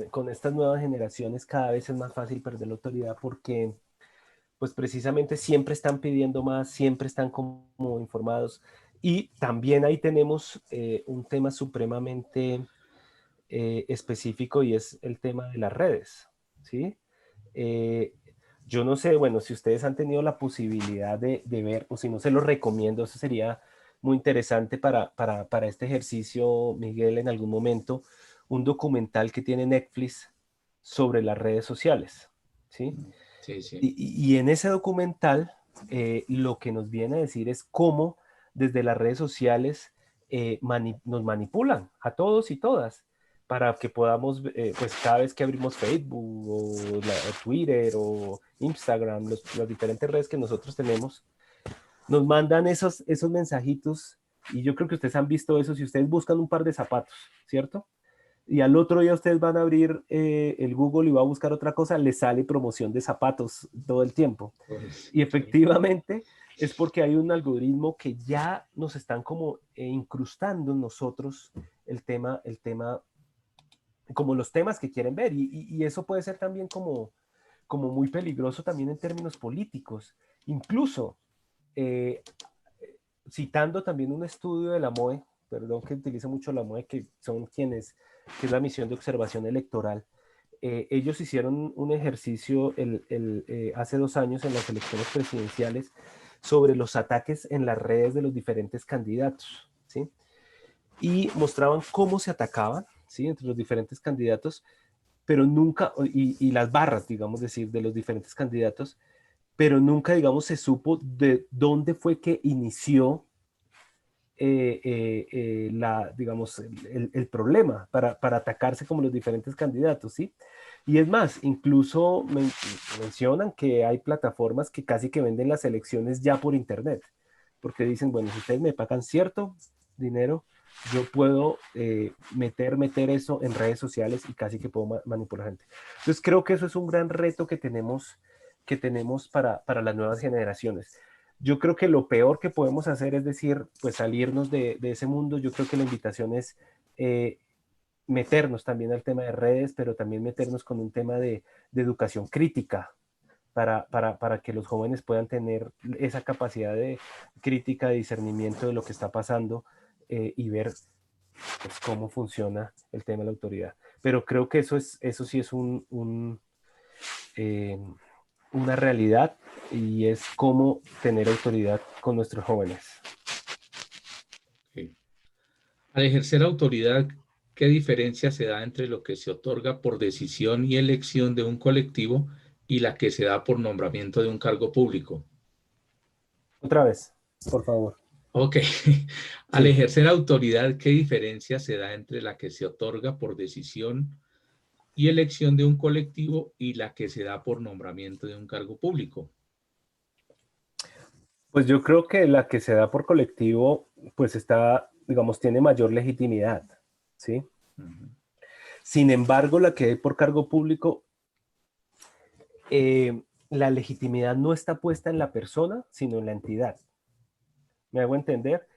con estas nuevas generaciones cada vez es más fácil perder la autoridad porque pues precisamente siempre están pidiendo más, siempre están como informados. Y también ahí tenemos un tema supremamente específico y es el tema de las redes, ¿sí? Eh, yo no sé, bueno, si ustedes han tenido la posibilidad de ver, o si no se los recomiendo, eso sería muy interesante para este ejercicio, Miguel, en algún momento, un documental que tiene Netflix sobre las redes sociales, ¿sí? Sí, sí. Y en ese documental lo que nos viene a decir es cómo desde las redes sociales nos manipulan a todos y todas para que podamos, pues cada vez que abrimos Facebook o Twitter o Instagram, las diferentes redes que nosotros tenemos, nos mandan esos mensajitos y yo creo que ustedes han visto eso si ustedes buscan un par de zapatos, ¿cierto? Y al otro día ustedes van a abrir el Google y va a buscar otra cosa, les sale promoción de zapatos todo el tiempo. Pues, Y efectivamente es porque hay un algoritmo que ya nos están como incrustando en nosotros el tema, como los temas que quieren ver. Y eso puede ser también como muy peligroso también en términos políticos. Incluso, citando también un estudio de la MOE, perdón que utilice mucho la MOE, que es la misión de observación electoral, ellos hicieron un ejercicio hace 2 años en las elecciones presidenciales sobre los ataques en las redes de los diferentes candidatos, ¿sí? Y mostraban cómo se atacaban, ¿sí? Entre los diferentes candidatos, pero nunca, y las barras, digamos decir, de los diferentes candidatos, pero nunca, digamos, se supo de dónde fue que inició digamos, el problema para atacarse como los diferentes candidatos, ¿sí? Y es más, incluso mencionan que hay plataformas que casi que venden las elecciones ya por internet, porque dicen, bueno, si ustedes me pagan cierto dinero, yo puedo meter eso en redes sociales y casi que puedo manipular gente. Entonces creo que eso es un gran reto que tenemos para las nuevas generaciones. Yo creo que lo peor que podemos hacer es decir, pues salirnos de ese mundo. Yo creo que la invitación es meternos también al tema de redes, pero también meternos con un tema de educación crítica para que los jóvenes puedan tener esa capacidad de crítica, de discernimiento de lo que está pasando y ver pues, cómo funciona el tema de la autoridad. Pero creo que eso sí es una realidad y es cómo tener autoridad con nuestros jóvenes. Okay. Al ejercer autoridad, ¿qué diferencia se da entre lo que se otorga por decisión y elección de un colectivo y la que se da por nombramiento de un cargo público? Otra vez, por favor. Ok. Al Sí. ejercer autoridad, ¿qué diferencia se da entre la que se otorga por decisión y elección de un colectivo y la que se da por nombramiento de un cargo público? Pues yo creo que la que se da por colectivo, pues digamos, tiene mayor legitimidad, ¿sí? Uh-huh. Sin embargo, la que hay por cargo público, la legitimidad no está puesta en la persona, sino en la entidad. ¿Me hago entender?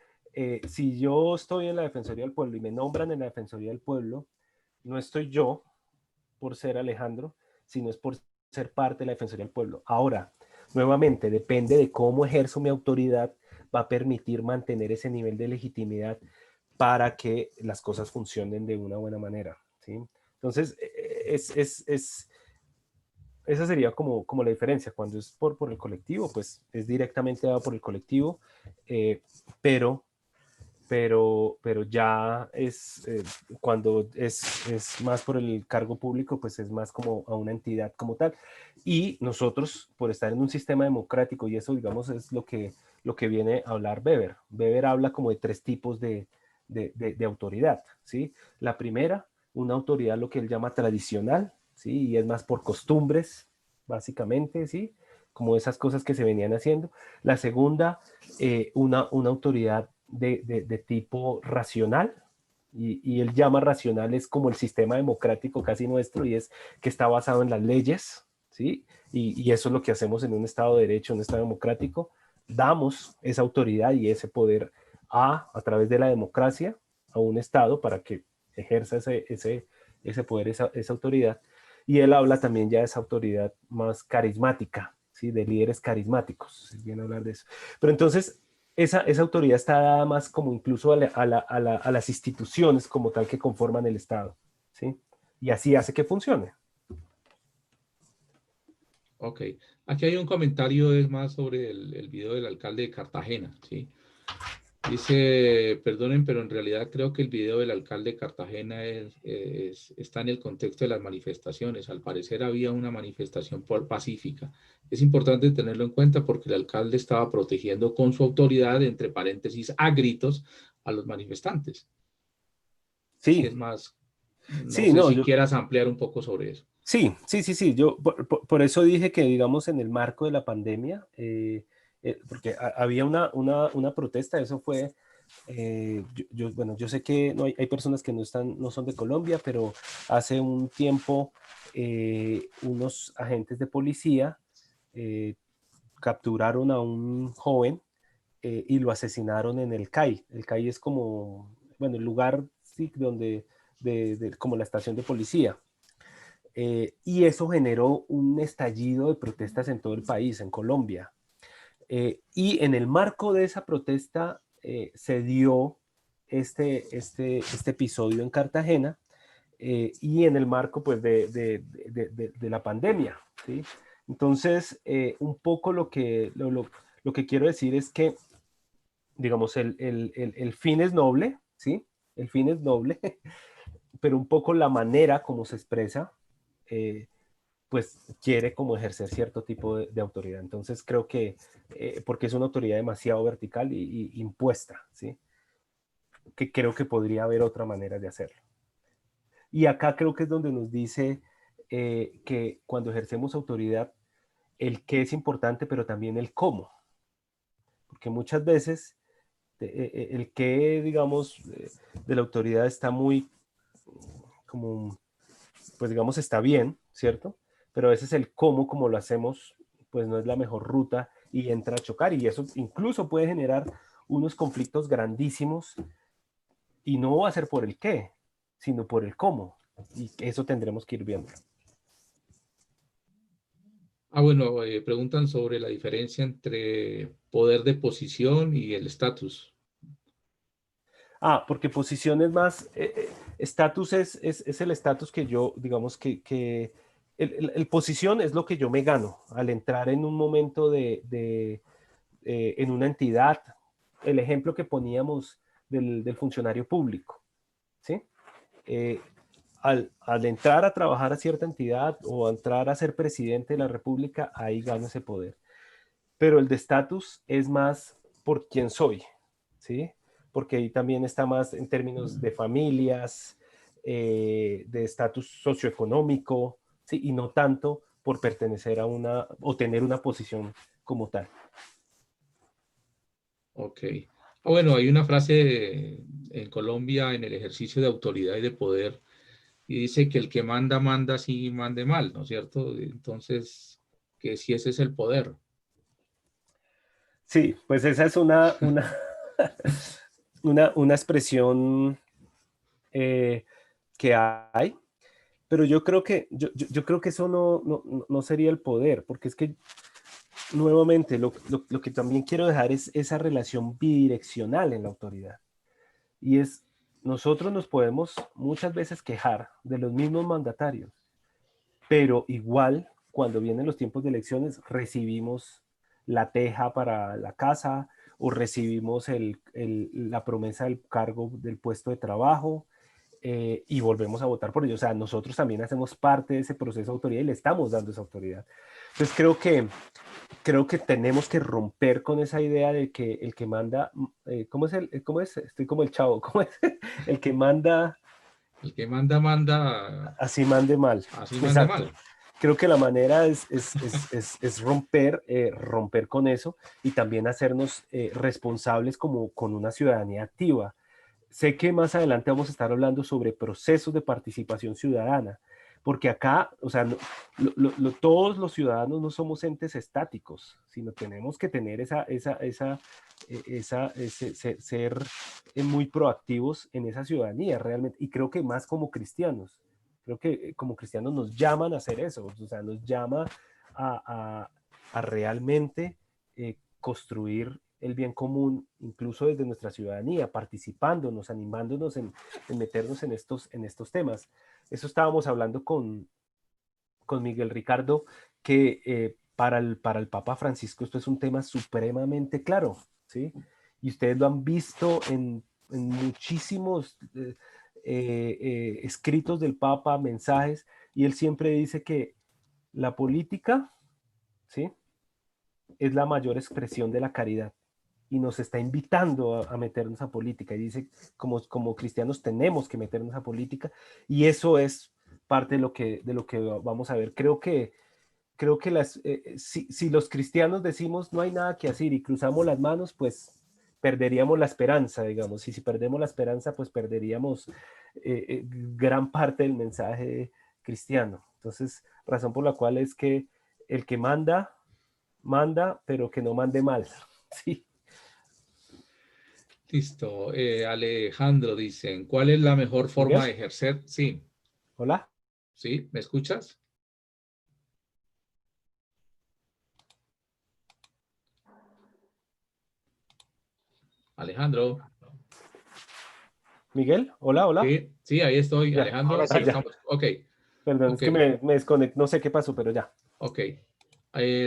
Si yo estoy en la Defensoría del Pueblo y me nombran en la Defensoría del Pueblo, no estoy yo por ser Alejandro, sino es por ser parte de la Defensoría del Pueblo. Ahora, nuevamente, depende de cómo ejerzo mi autoridad, va a permitir mantener ese nivel de legitimidad para que las cosas funcionen de una buena manera, ¿sí? Entonces, esa sería como la diferencia. Cuando es por el colectivo, pues es directamente dado por el colectivo, pero ya cuando es más por el cargo público, pues es más como a una entidad como tal. Y nosotros, por estar en un sistema democrático, y eso, digamos, es lo que viene a hablar Weber. Weber habla como de 3 tipos de autoridad, ¿sí? La primera, una autoridad lo que él llama tradicional, ¿sí? Y es más por costumbres, básicamente, ¿sí? Como esas cosas que se venían haciendo. La segunda, una autoridad de tipo racional, y él llama racional, es como el sistema democrático casi nuestro, y es que está basado en las leyes, ¿sí? Y eso es lo que hacemos en un Estado de Derecho, un Estado democrático. Damos esa autoridad y ese poder a través de la democracia a un Estado para que ejerza ese poder, esa autoridad. Y él habla también ya de esa autoridad más carismática, ¿sí? De líderes carismáticos, viene a hablar de eso. Pero entonces, esa autoridad está dada más como incluso a las instituciones como tal que conforman el Estado, ¿sí? Y así hace que funcione. Ok, aquí hay un comentario es más sobre el video del alcalde de Cartagena, ¿sí? Dice, perdonen, pero en realidad creo que el video del alcalde de Cartagena está en el contexto de las manifestaciones. Al parecer había una manifestación pacífica. Es importante tenerlo en cuenta porque el alcalde estaba protegiendo con su autoridad, entre paréntesis, a gritos, a los manifestantes. Sí. Es más, no Sí, sé no, si quieras ampliar un poco sobre eso. Sí. Yo por eso dije que, digamos, en el marco de la pandemia, porque había una protesta, eso fue, bueno, yo sé que no hay personas que no son de Colombia, pero hace un tiempo unos agentes de policía capturaron a un joven y lo asesinaron en el CAI. El CAI es como, bueno, el lugar, sí, donde, como la estación de policía. Y eso generó un estallido de protestas en todo el país, en Colombia. Y en el marco de esa protesta se dio este episodio en Cartagena, y en el marco pues de la pandemia, ¿sí? Entonces, un poco lo que quiero decir es que, digamos, el fin es noble, ¿sí? El fin es noble, pero un poco la manera como se expresa, eh, pues quiere como ejercer cierto tipo de autoridad. Entonces creo que, porque es una autoridad demasiado vertical y impuesta, ¿sí? Que creo que podría haber otra manera de hacerlo. Y acá creo que es donde nos dice que cuando ejercemos autoridad, el qué es importante, pero también el cómo. Porque muchas veces el qué, digamos, de la autoridad está muy como, pues digamos, está bien, ¿cierto? Pero a veces el cómo, como lo hacemos, pues no es la mejor ruta y entra a chocar, y eso incluso puede generar unos conflictos grandísimos, y no va a ser por el qué, sino por el cómo, y eso tendremos que ir viendo. Bueno, preguntan sobre la diferencia entre poder de posición y el estatus. Porque posición es más, estatus es el estatus que yo, digamos que el posición es lo que yo me gano al entrar en un momento en una entidad. El ejemplo que poníamos del funcionario público, ¿sí? Al entrar a trabajar a cierta entidad o a entrar a ser presidente de la república, ahí gano ese poder. Pero el de estatus es más por quién soy, ¿sí? Porque ahí también está más en términos de familias, de estatus socioeconómico, ¿sí? Y no tanto por pertenecer a una o tener una posición como tal. Ok. Bueno, hay una frase en Colombia en el ejercicio de autoridad y de poder y dice que el que manda, manda sí mande mal, ¿no es cierto? Entonces, que si ese es el poder. Sí, pues esa es una expresión que hay, pero yo creo que, yo creo que eso no sería el poder, porque es que nuevamente lo que también quiero dejar es esa relación bidireccional en la autoridad. Y es nosotros nos podemos muchas veces quejar de los mismos mandatarios, pero igual cuando vienen los tiempos de elecciones recibimos la teja para la casa o recibimos la promesa del cargo del puesto de trabajo, y volvemos a votar por ellos. O sea, nosotros también hacemos parte de ese proceso de autoridad y le estamos dando esa autoridad. Entonces creo que tenemos que romper con esa idea de que el que manda, ¿cómo es? Estoy como el chavo, ¿cómo es? El que manda, El que manda, manda, así mande mal. así mande Exacto. mal. Creo que la manera es romper, romper con eso y también hacernos responsables como con una ciudadanía activa. Sé que más adelante vamos a estar hablando sobre procesos de participación ciudadana, porque acá, o sea, todos los ciudadanos no somos entes estáticos, sino tenemos que tener ser muy proactivos en esa ciudadanía realmente, y creo que más como cristianos. Creo que como cristianos nos llaman a hacer eso, o sea, nos llama a realmente construir el bien común, incluso desde nuestra ciudadanía, participándonos, animándonos en meternos en estos temas. Eso estábamos hablando con Miguel Ricardo, que para el Papa Francisco esto es un tema supremamente claro, ¿sí? Y ustedes lo han visto en muchísimos escritos del Papa, mensajes, y él siempre dice que la política, ¿sí?, es la mayor expresión de la caridad y nos está invitando a meternos a política y dice como cristianos tenemos que meternos a política y eso es parte de lo que vamos a ver. Creo que si los cristianos decimos no hay nada que hacer y cruzamos las manos, pues perderíamos la esperanza, digamos, y si perdemos la esperanza, pues perderíamos gran parte del mensaje cristiano. Entonces, razón por la cual es que el que manda, manda, pero que no mande mal, ¿sí? Listo. Alejandro dicen, ¿cuál es la mejor forma ¿Miguel? de ejercer? Sí, Hola. sí, ¿me escuchas? Alejandro. Miguel, hola, hola. Sí, sí, ahí estoy, Ya. Alejandro. Ah, Sí, ya. estamos. Ok, Perdón, es ok, que me desconecté, no sé qué pasó, pero ya. ok.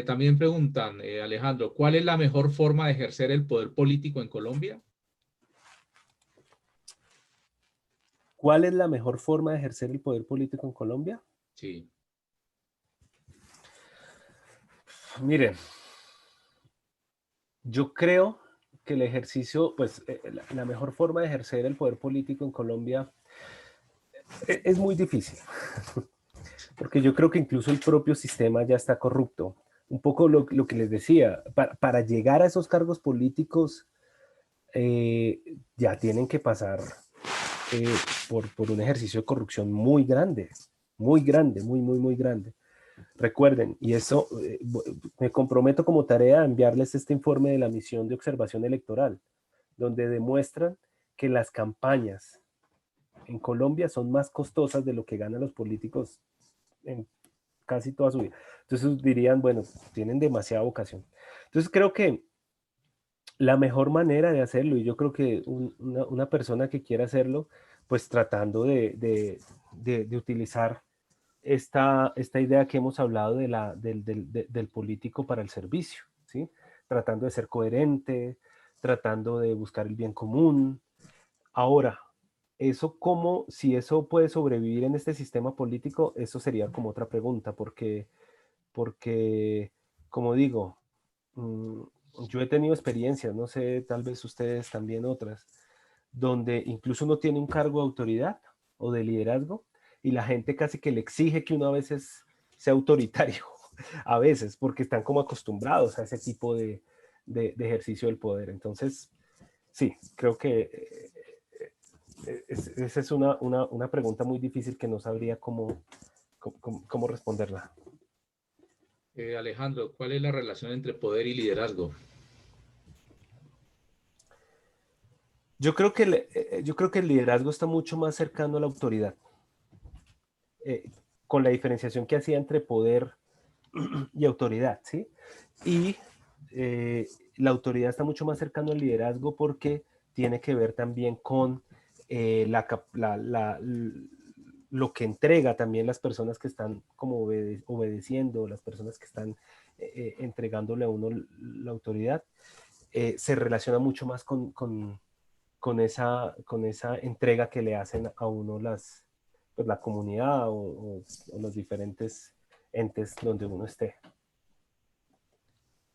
También preguntan, Alejandro, ¿cuál es la mejor forma de ejercer el poder político en Colombia? ¿Cuál es la mejor forma de ejercer el poder político en Colombia? Sí, Miren, yo creo que el ejercicio, pues la mejor forma de ejercer el poder político en Colombia es muy difícil, porque yo creo que incluso el propio sistema ya está corrupto. Un poco lo que les decía, para llegar a esos cargos políticos ya tienen que pasar eh, por un ejercicio de corrupción muy grande, muy grande. Recuerden, y eso me comprometo como tarea a enviarles este informe de la misión de observación electoral, donde demuestran que las campañas en Colombia son más costosas de lo que ganan los políticos en casi toda su vida. Entonces dirían, bueno, tienen demasiada vocación. Entonces creo que la mejor manera de hacerlo, y yo creo que una persona que quiera hacerlo, pues tratando de utilizar esta idea que hemos hablado del político para el servicio, ¿sí? Tratando de ser coherente, tratando de buscar el bien común. Ahora, si eso puede sobrevivir en este sistema político, eso sería como otra pregunta, porque como digo, mm, yo he tenido experiencias, no sé, tal vez ustedes también otras, donde incluso uno tiene un cargo de autoridad o de liderazgo y la gente casi que le exige que uno a veces sea autoritario, a veces, porque están como acostumbrados a ese tipo de ejercicio del poder. Entonces, sí, creo que esa es una pregunta muy difícil que no sabría cómo responderla. Alejandro, ¿cuál es la relación entre poder y liderazgo? Yo creo que el liderazgo está mucho más cercano a la autoridad, eh, con la diferenciación que hacía entre poder y autoridad, ¿sí? Y la autoridad está mucho más cercano al liderazgo porque tiene que ver también con lo que entrega también las personas que están como obedeciendo, las personas que están entregándole a uno la autoridad, se relaciona mucho más con esa entrega que le hacen a uno pues, la comunidad o los diferentes entes donde uno esté.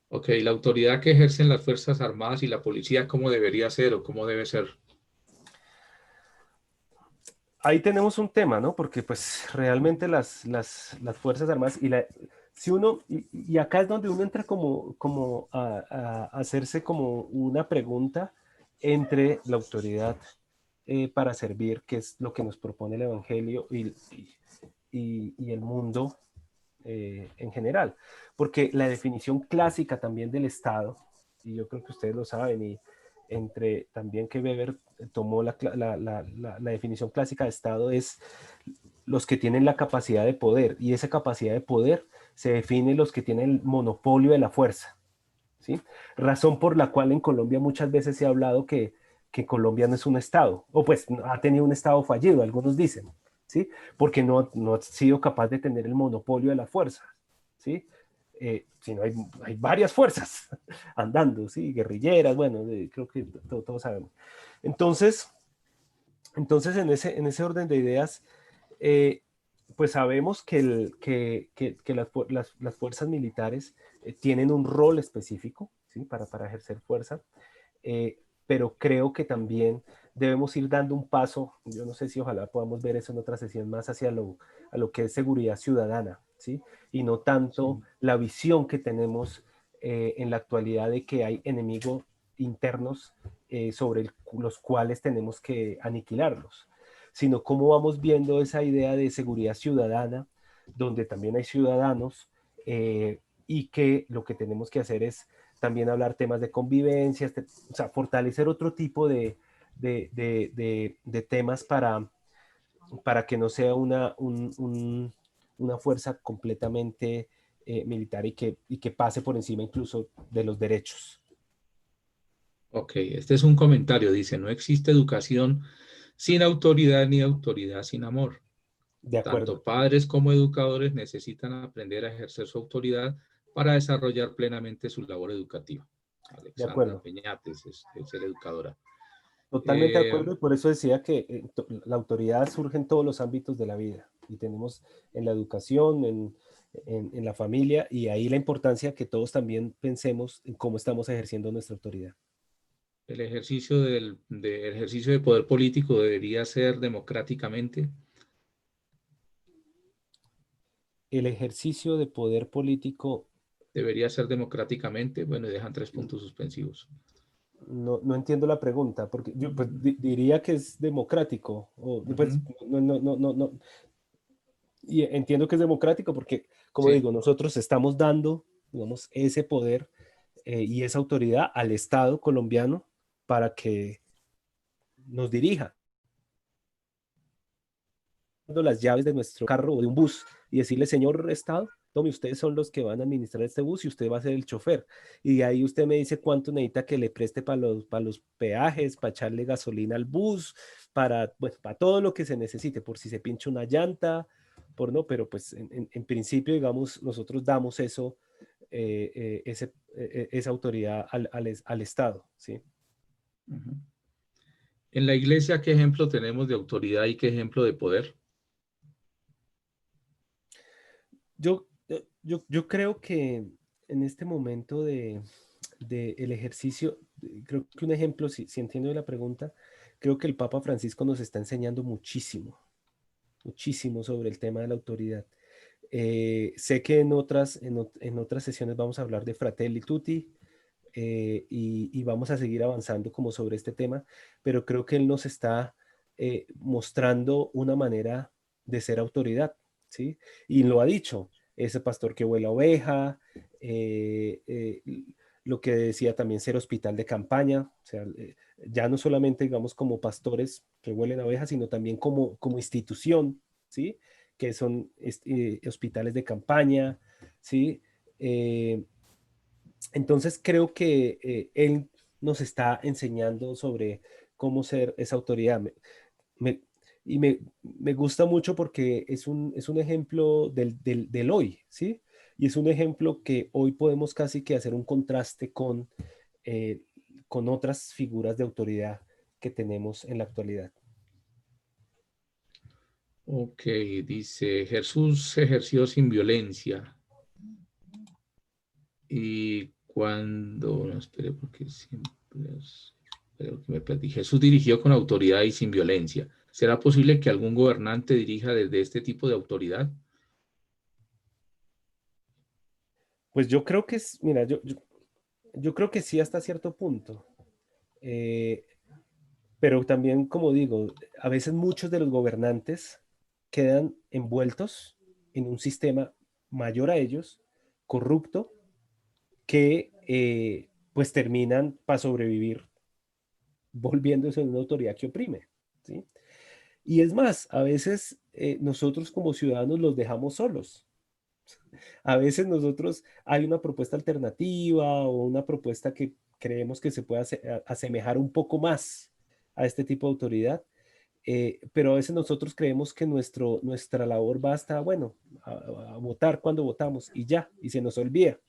Ok, la autoridad que ejercen las Fuerzas Armadas y la policía, ¿cómo debería ser o cómo debe ser? Ahí tenemos un tema, ¿no? Porque pues realmente las Fuerzas Armadas si uno, y acá es donde uno entra como a hacerse como una pregunta entre la autoridad para servir, que es lo que nos propone el Evangelio y el mundo en general. Porque la definición clásica también del Estado, y yo creo que ustedes lo saben, y entre también que Weber tomó la definición clásica de Estado, es los que tienen la capacidad de poder, y esa capacidad de poder se define los que tienen el monopolio de la fuerza. ¿Sí? Razón por la cual en Colombia muchas veces se ha hablado que Colombia no es un Estado, o pues ha tenido un Estado fallido, algunos dicen, ¿sí? Porque no ha sido capaz de tener el monopolio de la fuerza, ¿sí? Sino hay varias fuerzas andando, ¿sí? Guerrilleras, bueno, creo que todos sabemos. Entonces en ese orden de ideas, pues sabemos que las fuerzas militares tienen un rol específico, ¿sí? Para ejercer fuerza, pero creo que también debemos ir dando un paso, yo no sé si ojalá podamos ver eso en otra sesión más hacia a lo que es seguridad ciudadana, ¿sí? Y no tanto la visión que tenemos en la actualidad de que hay enemigos internos sobre los cuales tenemos que aniquilarlos, sino cómo vamos viendo esa idea de seguridad ciudadana, donde también hay ciudadanos y que lo que tenemos que hacer es también hablar temas de convivencia, o sea, fortalecer otro tipo de temas para que no sea una fuerza completamente militar y que pase por encima incluso de los derechos. Ok, este es un comentario, dice, no existe educación sin autoridad ni autoridad sin amor. De Tanto acuerdo, padres como educadores necesitan aprender a ejercer su autoridad para desarrollar plenamente su labor educativa. de Alexandra acuerdo. Peñates es la educadora. Totalmente de Eh, acuerdo y por eso decía que la autoridad surge en todos los ámbitos de la vida y tenemos en la educación, en la familia y ahí la importancia que todos también pensemos en cómo estamos ejerciendo nuestra autoridad. el ejercicio ejercicio de poder político debería ser democráticamente. El ejercicio de poder político, Debería ser democráticamente. Bueno, y dejan 3 puntos suspensivos. no entiendo la pregunta, porque yo pues, diría que es democrático, o pues Ujú. no, y entiendo que es democrático porque, como Sí. digo, nosotros estamos dando, digamos, ese poder y esa autoridad al Estado colombiano para que nos dirija, dando las llaves de nuestro carro o de un bus y decirle, señor Estado, tome, ustedes son los que van a administrar este bus y usted va a ser el chofer. Y de ahí usted me dice cuánto necesita que le preste para los peajes, para echarle gasolina al bus, pues, para todo lo que se necesite, por si se pincha una llanta, por no, pero pues en principio, digamos, nosotros damos eso, esa autoridad al Estado, ¿sí? Ujú. En la iglesia, ¿qué ejemplo tenemos de autoridad y qué ejemplo de poder? Yo creo que en este momento de el ejercicio, creo que un ejemplo, si entiendo la pregunta, creo que el Papa Francisco nos está enseñando muchísimo, muchísimo sobre el tema de la autoridad. Sé que en otras sesiones vamos a hablar de Fratelli Tutti y vamos a seguir avanzando como sobre este tema, pero creo que él nos está mostrando una manera de ser autoridad, ¿sí? Y lo ha dicho, ese pastor que vuela oveja, eh, eh, lo que decía también ser hospital de campaña, o sea, ya no solamente, digamos, como pastores que huelen ovejas, sino también como institución, ¿sí? Que son hospitales de campaña, ¿sí? Entonces creo que él nos está enseñando sobre cómo ser esa autoridad. Me- me gusta mucho porque es un ejemplo del hoy, ¿sí? Y es un ejemplo que hoy podemos casi que hacer un contraste eh, con otras figuras de autoridad que tenemos en la actualidad. Ok, dice, Jesús ejerció sin violencia. Y cuando, no, espere, porque siempre creo que me perdí. Jesús dirigió con autoridad y sin violencia. ¿Será posible que algún gobernante dirija desde este tipo de autoridad? Pues yo creo que es, mira, yo creo que sí hasta cierto punto. Eh, pero también, como digo, a veces muchos de los gobernantes quedan envueltos en un sistema mayor a ellos, corrupto, que pues terminan para sobrevivir volviéndose una autoridad que oprime, ¿sí? Y es más, a veces nosotros como ciudadanos los dejamos solos. A veces nosotros hay una propuesta alternativa o una propuesta que creemos que se puede asemejar un poco más a este tipo de autoridad, pero a veces nosotros creemos que nuestra labor basta, bueno, a votar cuando votamos y ya, y se nos olvida.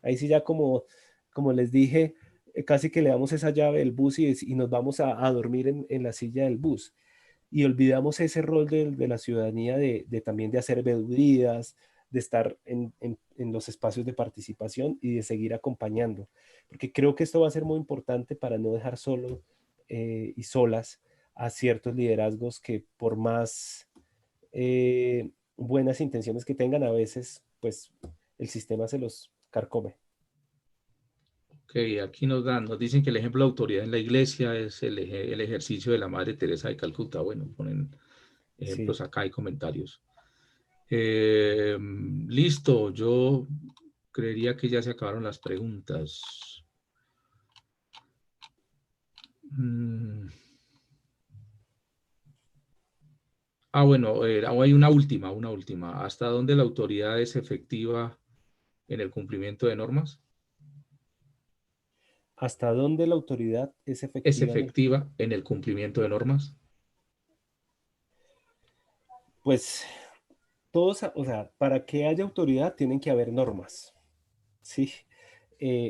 Ahí sí ya como les dije, casi que le damos esa llave del bus y nos vamos a dormir en la silla del bus. Y olvidamos ese rol de la ciudadanía también de hacer vedurías, de estar en los espacios de participación y de seguir acompañando. Porque creo que esto va a ser muy importante para no dejar solo y solas a ciertos liderazgos que por más buenas intenciones que tengan, a veces pues el sistema se los carcome. Ok, aquí nos dicen que el ejemplo de autoridad en la iglesia es el ejercicio de la Madre Teresa de Calcuta. Bueno, ponen Sí. ejemplos acá y comentarios. Listo, yo creería que ya se acabaron las preguntas. Mm. Bueno, hay una última. ¿Hasta dónde la autoridad es efectiva en el cumplimiento de normas? ¿Hasta dónde la autoridad es ¿Es efectiva en el... efectiva en el cumplimiento de normas? Pues todos, o sea, para que haya autoridad tienen que haber normas, ¿sí?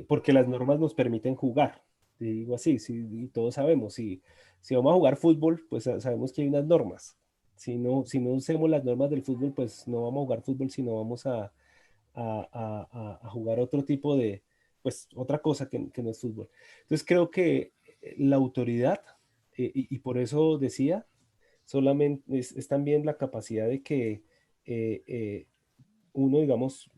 Porque las normas nos permiten jugar, te digo así, sí, y todos sabemos, si vamos a jugar fútbol, pues sabemos que hay unas normas. Si no usemos las normas del fútbol, pues no vamos a jugar fútbol, sino vamos a jugar otro tipo de, pues otra cosa que no es fútbol. Entonces creo que la autoridad, y por eso decía, solamente es también la capacidad de que eh, uno, digamos,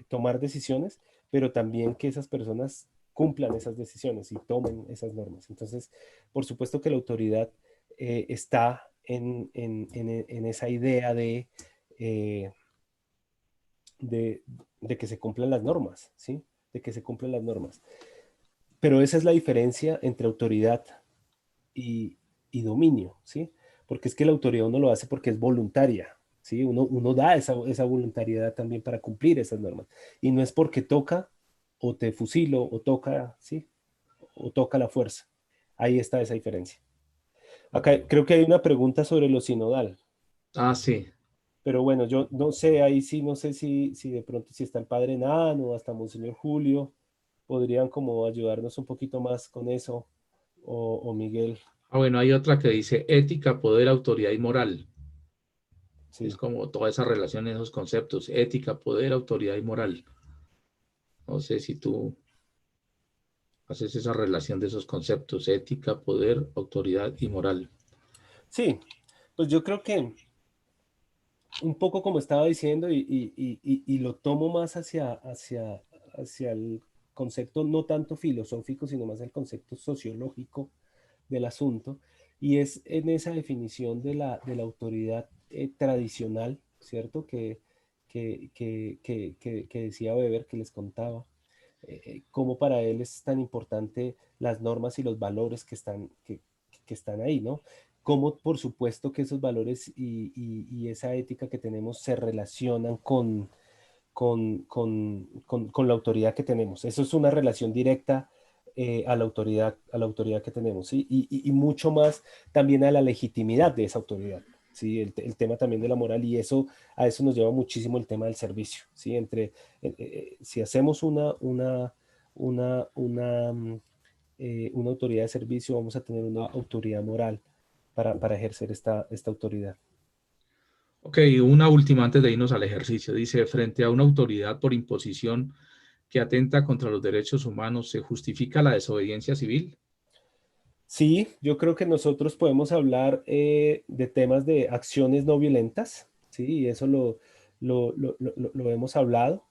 tomar decisiones, pero también que esas personas cumplan esas decisiones y tomen esas normas. Entonces, por supuesto que la autoridad está en esa idea eh, de, de que se cumplan las normas, ¿sí? De que se cumplan las normas. Pero esa es la diferencia entre autoridad y, y dominio, ¿sí? Porque es que la autoridad uno lo hace porque es voluntaria, ¿sí? Uno da esa voluntariedad también para cumplir esas normas. Y no es porque toca o te fusilo o toca, ¿sí? O toca la fuerza. Ahí está esa diferencia. Acá creo que hay una pregunta sobre lo sinodal, Sí. pero bueno, yo no sé, ahí sí, no sé si de pronto si está el padre Nano o hasta Monseñor Julio, podrían como ayudarnos un poquito más con eso, o Miguel, Bueno, hay otra que dice ética, poder, autoridad y moral. Es sí. como toda esa relación en esos conceptos, ética, poder, autoridad y moral. No sé si tú haces esa relación de esos conceptos, ética, poder, autoridad y moral. Sí, pues yo creo que un poco como estaba diciendo y lo tomo más hacia el concepto no tanto filosófico, sino más el concepto sociológico del asunto, y es en esa definición de la autoridad tradicional, ¿cierto? Que decía Weber, que les contaba, cómo para él es tan importante las normas y los valores que están ahí, ¿no? Cómo por supuesto que esos valores y esa ética que tenemos se relacionan con la autoridad que tenemos. Eso es una relación directa a la autoridad que tenemos, ¿sí? Y mucho más también a la legitimidad de esa autoridad, ¿sí? El tema también de la moral, y eso, a eso nos lleva muchísimo el tema del servicio, ¿sí? Si hacemos una autoridad de servicio, vamos a tener una autoridad moral para ejercer esta autoridad. Ok, una última antes de irnos al ejercicio. Dice, frente a una autoridad por imposición que atenta contra los derechos humanos, ¿se justifica la desobediencia civil? Sí, yo creo que nosotros podemos hablar de temas de acciones no violentas, ¿sí? Y eso lo hemos hablado.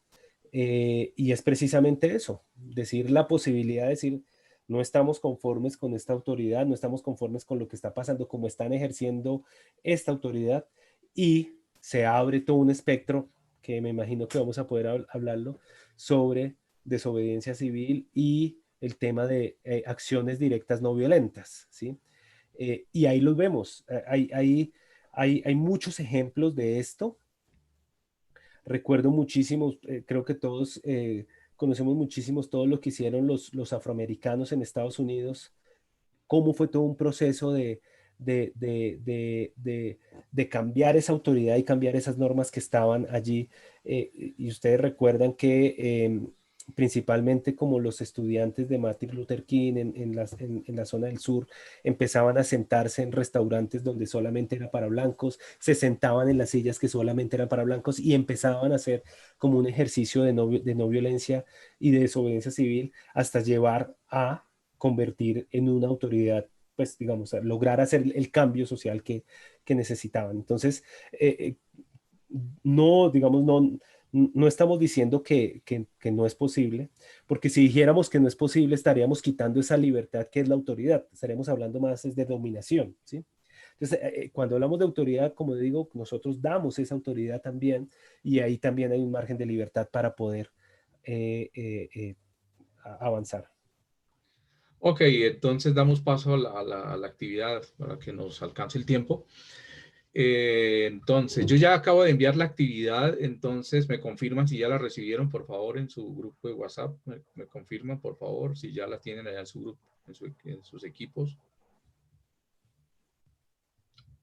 Y es precisamente eso, decir la posibilidad de decir, no estamos conformes con esta autoridad, no estamos conformes con lo que está pasando, como están ejerciendo esta autoridad, y se abre todo un espectro que me imagino que vamos a poder hablarlo sobre desobediencia civil y el tema de acciones directas no violentas, ¿sí? Y ahí los vemos, hay muchos ejemplos de esto. Recuerdo muchísimos, creo que todos conocemos muchísimos todo lo que hicieron los afroamericanos en Estados Unidos, cómo fue todo un proceso de cambiar esa autoridad y cambiar esas normas que estaban allí. Y ustedes recuerdan que principalmente como los estudiantes de Martin Luther King en la zona del sur empezaban a sentarse en restaurantes donde solamente era para blancos, se sentaban en las sillas que solamente eran para blancos y empezaban a hacer como un ejercicio de no violencia y de desobediencia civil hasta llevar a convertir en una autoridad, pues digamos, a lograr hacer el cambio social que necesitaban. Entonces, no, digamos, no estamos diciendo que no es posible, porque si dijéramos que no es posible, estaríamos quitando esa libertad que es la autoridad, estaríamos hablando más es de dominación, ¿sí? Entonces, cuando hablamos de autoridad, como digo, nosotros damos esa autoridad también, y ahí también hay un margen de libertad para poder avanzar. Ok, entonces damos paso a la actividad para que nos alcance el tiempo. Entonces, yo ya acabo de enviar la actividad, entonces me confirman si ya la recibieron, por favor, en su grupo de WhatsApp. Me confirman, por favor, si ya la tienen allá en su grupo, en sus equipos.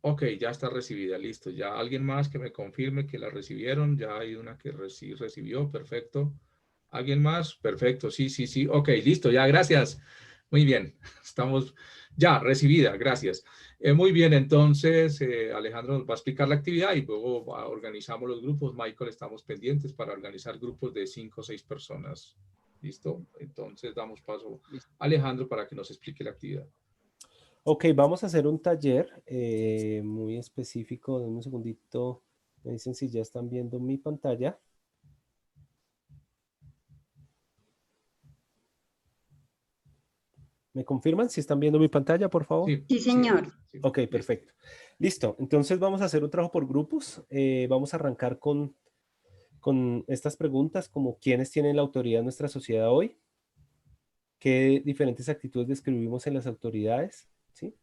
Ok, ya está recibida, listo. Ya alguien más que me confirme que la recibieron. Ya hay una que sí recibió, perfecto. ¿Alguien más? Perfecto, sí, sí, sí. Ok, listo, ya, gracias. Muy bien, estamos ya recibida, gracias. Muy bien, entonces Alejandro nos va a explicar la actividad y luego organizamos los grupos. Michael, estamos pendientes para organizar grupos de 5 o 6 personas. ¿Listo? Entonces damos paso a Alejandro para que nos explique la actividad. Ok, vamos a hacer un taller muy específico. Denme un segundito. Me dicen si ya están viendo mi pantalla. ¿Me confirman si están viendo mi pantalla, por favor? Sí, señor. Sí, Ok, perfecto. Listo. Entonces vamos a hacer un trabajo por grupos. Vamos a arrancar con estas preguntas, como quiénes tienen la autoridad en nuestra sociedad hoy, qué diferentes actitudes describimos en las autoridades, ¿sí?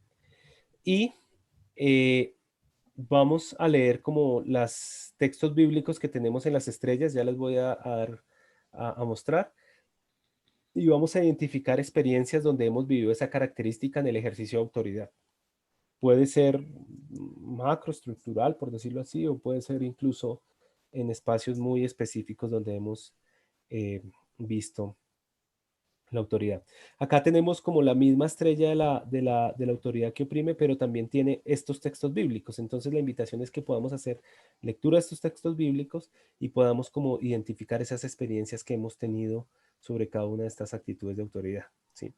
Y vamos a leer como los textos bíblicos que tenemos en las estrellas, ya les voy a dar a mostrar. Y vamos a identificar experiencias donde hemos vivido esa característica en el ejercicio de autoridad. Puede ser macroestructural, por decirlo así, o puede ser incluso en espacios muy específicos donde hemos visto la autoridad. Acá tenemos como la misma estrella de la autoridad que oprime, pero también tiene estos textos bíblicos. Entonces la invitación es que podamos hacer lectura de estos textos bíblicos y podamos como identificar esas experiencias que hemos tenido sobre cada una de estas actitudes de autoridad, ¿sí?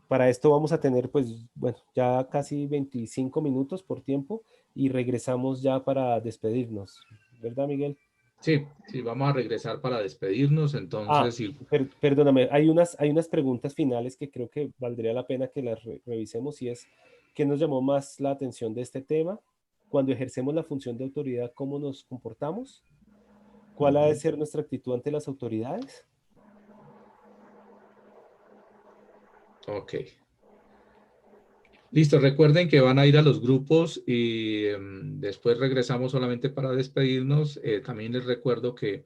Para esto vamos a tener, pues, bueno, ya casi 25 minutos por tiempo y regresamos ya para despedirnos, ¿verdad, Miguel? sí, sí, vamos a regresar para despedirnos, entonces. Perdóname, hay unas preguntas finales que creo que valdría la pena que las revisemos, y es, ¿qué nos llamó más la atención de este tema? Cuando ejercemos la función de autoridad, ¿cómo nos comportamos? ¿Cuál ha de ser nuestra actitud ante las autoridades? Ok. Listo, recuerden que van a ir a los grupos y después regresamos solamente para despedirnos. También les recuerdo que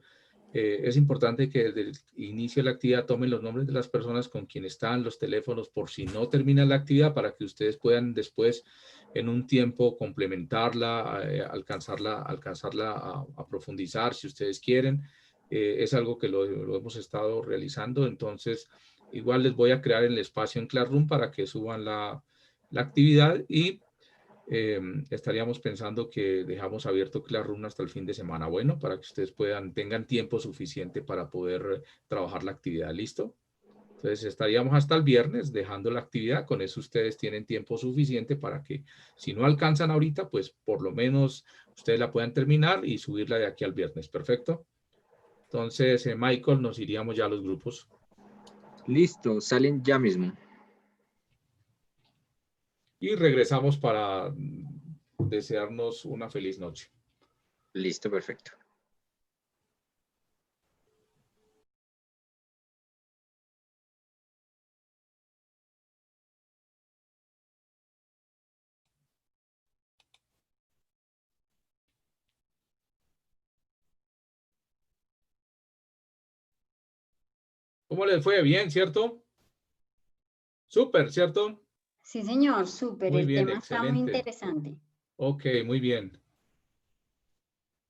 Es importante que desde el inicio de la actividad tomen los nombres de las personas con quienes están, los teléfonos, por si no termina la actividad, para que ustedes puedan después, en un tiempo, complementarla, alcanzarla a profundizar si ustedes quieren. Es algo que lo hemos estado realizando, entonces igual les voy a crear el espacio en Classroom para que suban la actividad y estaríamos pensando que dejamos abierto Classroom hasta el fin de semana. Bueno, para que ustedes tengan tiempo suficiente para poder trabajar la actividad. ¿Listo? Entonces estaríamos hasta el viernes dejando la actividad. Con eso ustedes tienen tiempo suficiente para que, si no alcanzan ahorita, pues por lo menos ustedes la puedan terminar y subirla de aquí al viernes. ¿Perfecto? Entonces, Michael, nos iríamos ya a los grupos. Listo, salen ya mismo. Y regresamos para desearnos una feliz noche. Listo, perfecto. ¿Cómo les fue? Bien, ¿cierto? Súper, ¿cierto? Sí, señor, súper. Muy El bien, tema está muy excelente. interesante. Ok, muy bien.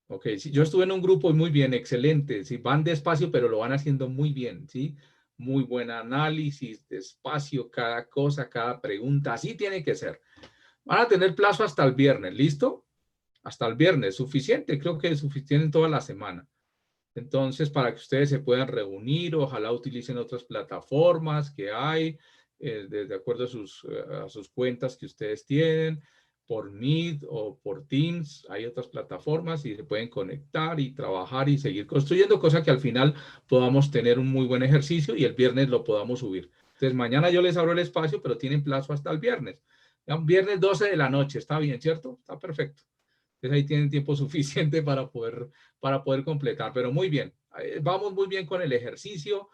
Ok, sí, yo estuve en un grupo muy bien, excelente. Sí, van despacio, pero lo van haciendo muy bien, ¿sí? Muy buen análisis, despacio, cada cosa, cada pregunta. Así tiene que ser. Van a tener plazo hasta el viernes, ¿listo? Hasta el viernes, suficiente. Creo que es suficiente toda la semana. Entonces, para que ustedes se puedan reunir, ojalá utilicen otras plataformas que hay, de acuerdo a sus cuentas que ustedes tienen, por Meet o por Teams, hay otras plataformas y se pueden conectar y trabajar y seguir construyendo, cosa que al final podamos tener un muy buen ejercicio y el viernes lo podamos subir. Entonces, mañana yo les abro el espacio, pero tienen plazo hasta el viernes. Ya, viernes 12 de la noche, está bien, ¿cierto? Está perfecto. Entonces ahí tienen tiempo suficiente para poder completar, pero muy bien. Vamos muy bien con el ejercicio.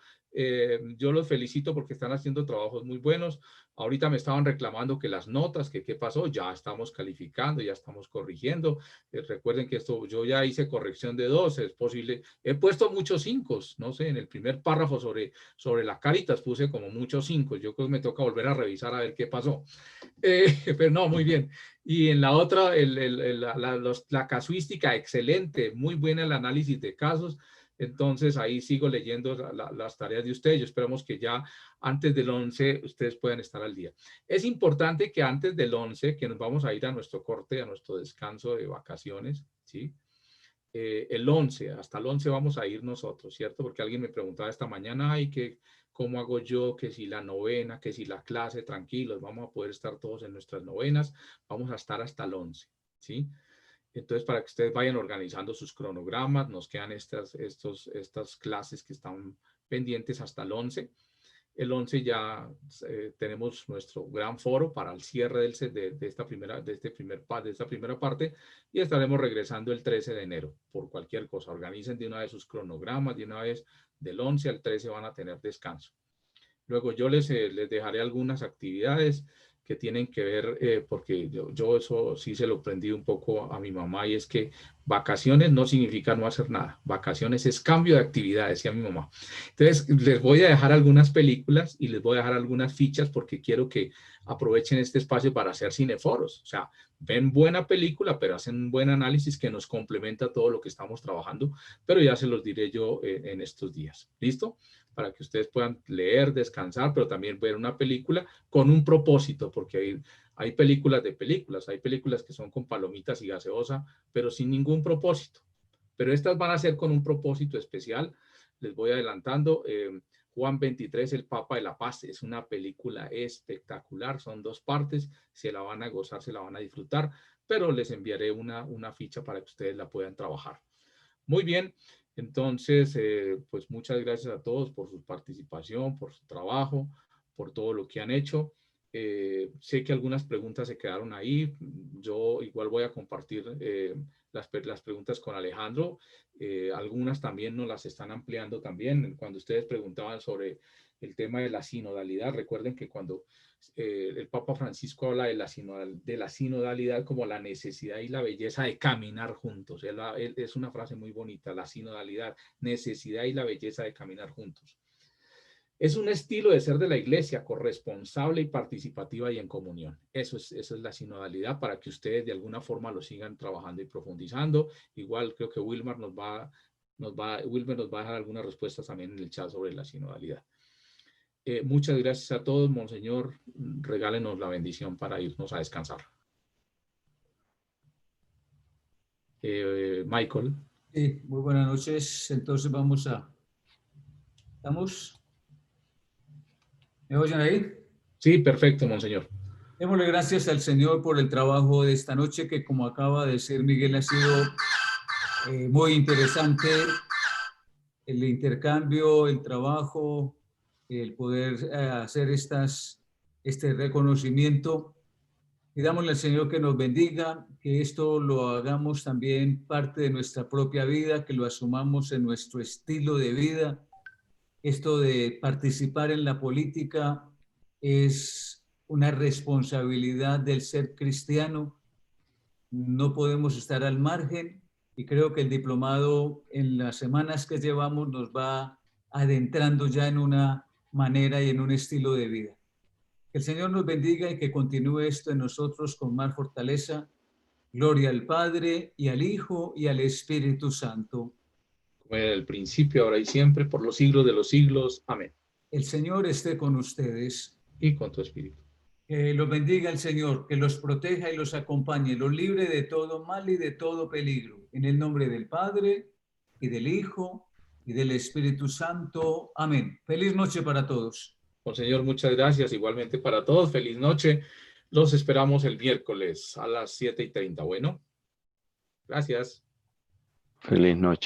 Yo los felicito porque están haciendo trabajos muy buenos. Ahorita me estaban reclamando que las notas, que qué pasó, ya estamos calificando, ya estamos corrigiendo. Recuerden que esto, yo ya hice corrección de 2, es posible. He puesto muchos 5, no sé, en el primer párrafo sobre la Cáritas puse como muchos 5. Yo creo que me toca volver a revisar a ver qué pasó. Pero no, muy bien. Y en la otra, la casuística, excelente, muy buena el análisis de casos. Entonces ahí sigo leyendo las tareas de ustedes. Yo esperamos que ya antes del 11 ustedes puedan estar al día. Es importante que antes del 11, que nos vamos a ir a nuestro corte, a nuestro descanso de vacaciones, ¿sí? El 11, hasta el 11 vamos a ir nosotros, ¿cierto? Porque alguien me preguntaba esta mañana, ay, ¿cómo hago yo? Que si la novena, que si la clase, tranquilos, vamos a poder estar todos en nuestras novenas, vamos a estar hasta el 11, ¿sí? Entonces, para que ustedes vayan organizando sus cronogramas, nos quedan estas clases que están pendientes hasta el 11. El 11 ya tenemos nuestro gran foro para el cierre de esta primera parte y estaremos regresando el 13 de enero por cualquier cosa. Organicen de una vez sus cronogramas, de una vez del 11 al 13 van a tener descanso. Luego yo les dejaré algunas actividades que tienen que ver, porque yo eso sí se lo aprendí un poco a mi mamá, y es que vacaciones no significa no hacer nada. Vacaciones es cambio de actividad, decía mi mamá. Entonces, les voy a dejar algunas películas y les voy a dejar algunas fichas porque quiero que aprovechen este espacio para hacer cineforos. O sea, ven buena película, pero hacen un buen análisis que nos complementa todo lo que estamos trabajando, pero ya se los diré yo en estos días. ¿Listo? Para que ustedes puedan leer, descansar, pero también ver una película con un propósito, porque hay películas de películas, hay películas que son con palomitas y gaseosa, pero sin ningún propósito. Pero estas van a ser con un propósito especial. Les voy adelantando. Juan 23, el Papa de la Paz, es una película espectacular, son 2 partes, se la van a gozar, se la van a disfrutar, pero les enviaré una ficha para que ustedes la puedan trabajar. Muy bien, entonces, pues muchas gracias a todos por su participación, por su trabajo, por todo lo que han hecho. Sé que algunas preguntas se quedaron ahí. yo igual voy a compartir las preguntas con Alejandro. Algunas también nos las están ampliando también. Cuando ustedes preguntaban sobre el tema de la sinodalidad, recuerden que cuando el Papa Francisco habla de la sinodalidad como la necesidad y la belleza de caminar juntos. Es una frase muy bonita, la sinodalidad, necesidad y la belleza de caminar juntos. Es un estilo de ser de la iglesia, corresponsable y participativa y en comunión. Esa es la sinodalidad, para que ustedes de alguna forma lo sigan trabajando y profundizando. Igual creo que Wilmer nos va a dejar algunas respuestas también en el chat sobre la sinodalidad. Muchas gracias a todos, Monseñor. Regálenos la bendición para irnos a descansar. Michael. Sí, muy buenas noches. Entonces ¿estamos? ¿Me oyen ahí? Sí, perfecto, Monseñor. Démosle gracias al Señor por el trabajo de esta noche, que como acaba de decir Miguel, ha sido muy interesante. El intercambio, el trabajo, el poder hacer este reconocimiento. Pidámosle al Señor que nos bendiga, que esto lo hagamos también parte de nuestra propia vida, que lo asumamos en nuestro estilo de vida. Esto de participar en la política es una responsabilidad del ser cristiano. No podemos estar al margen, y creo que el diplomado en las semanas que llevamos nos va adentrando ya en una manera y en un estilo de vida. Que el Señor nos bendiga y que continúe esto en nosotros con más fortaleza. Gloria al Padre, y al Hijo, y al Espíritu Santo. Como era el principio, ahora y siempre, por los siglos de los siglos. Amén. El Señor esté con ustedes. Y con tu espíritu. Que los bendiga el Señor, que los proteja y los acompañe, los libre de todo mal y de todo peligro. En el nombre del Padre, y del Hijo, y del Espíritu Santo. Amén. Feliz noche para todos. Monseñor, muchas gracias. Igualmente para todos. Feliz noche. Los esperamos el miércoles a las 7:30. Bueno, gracias. Feliz noche.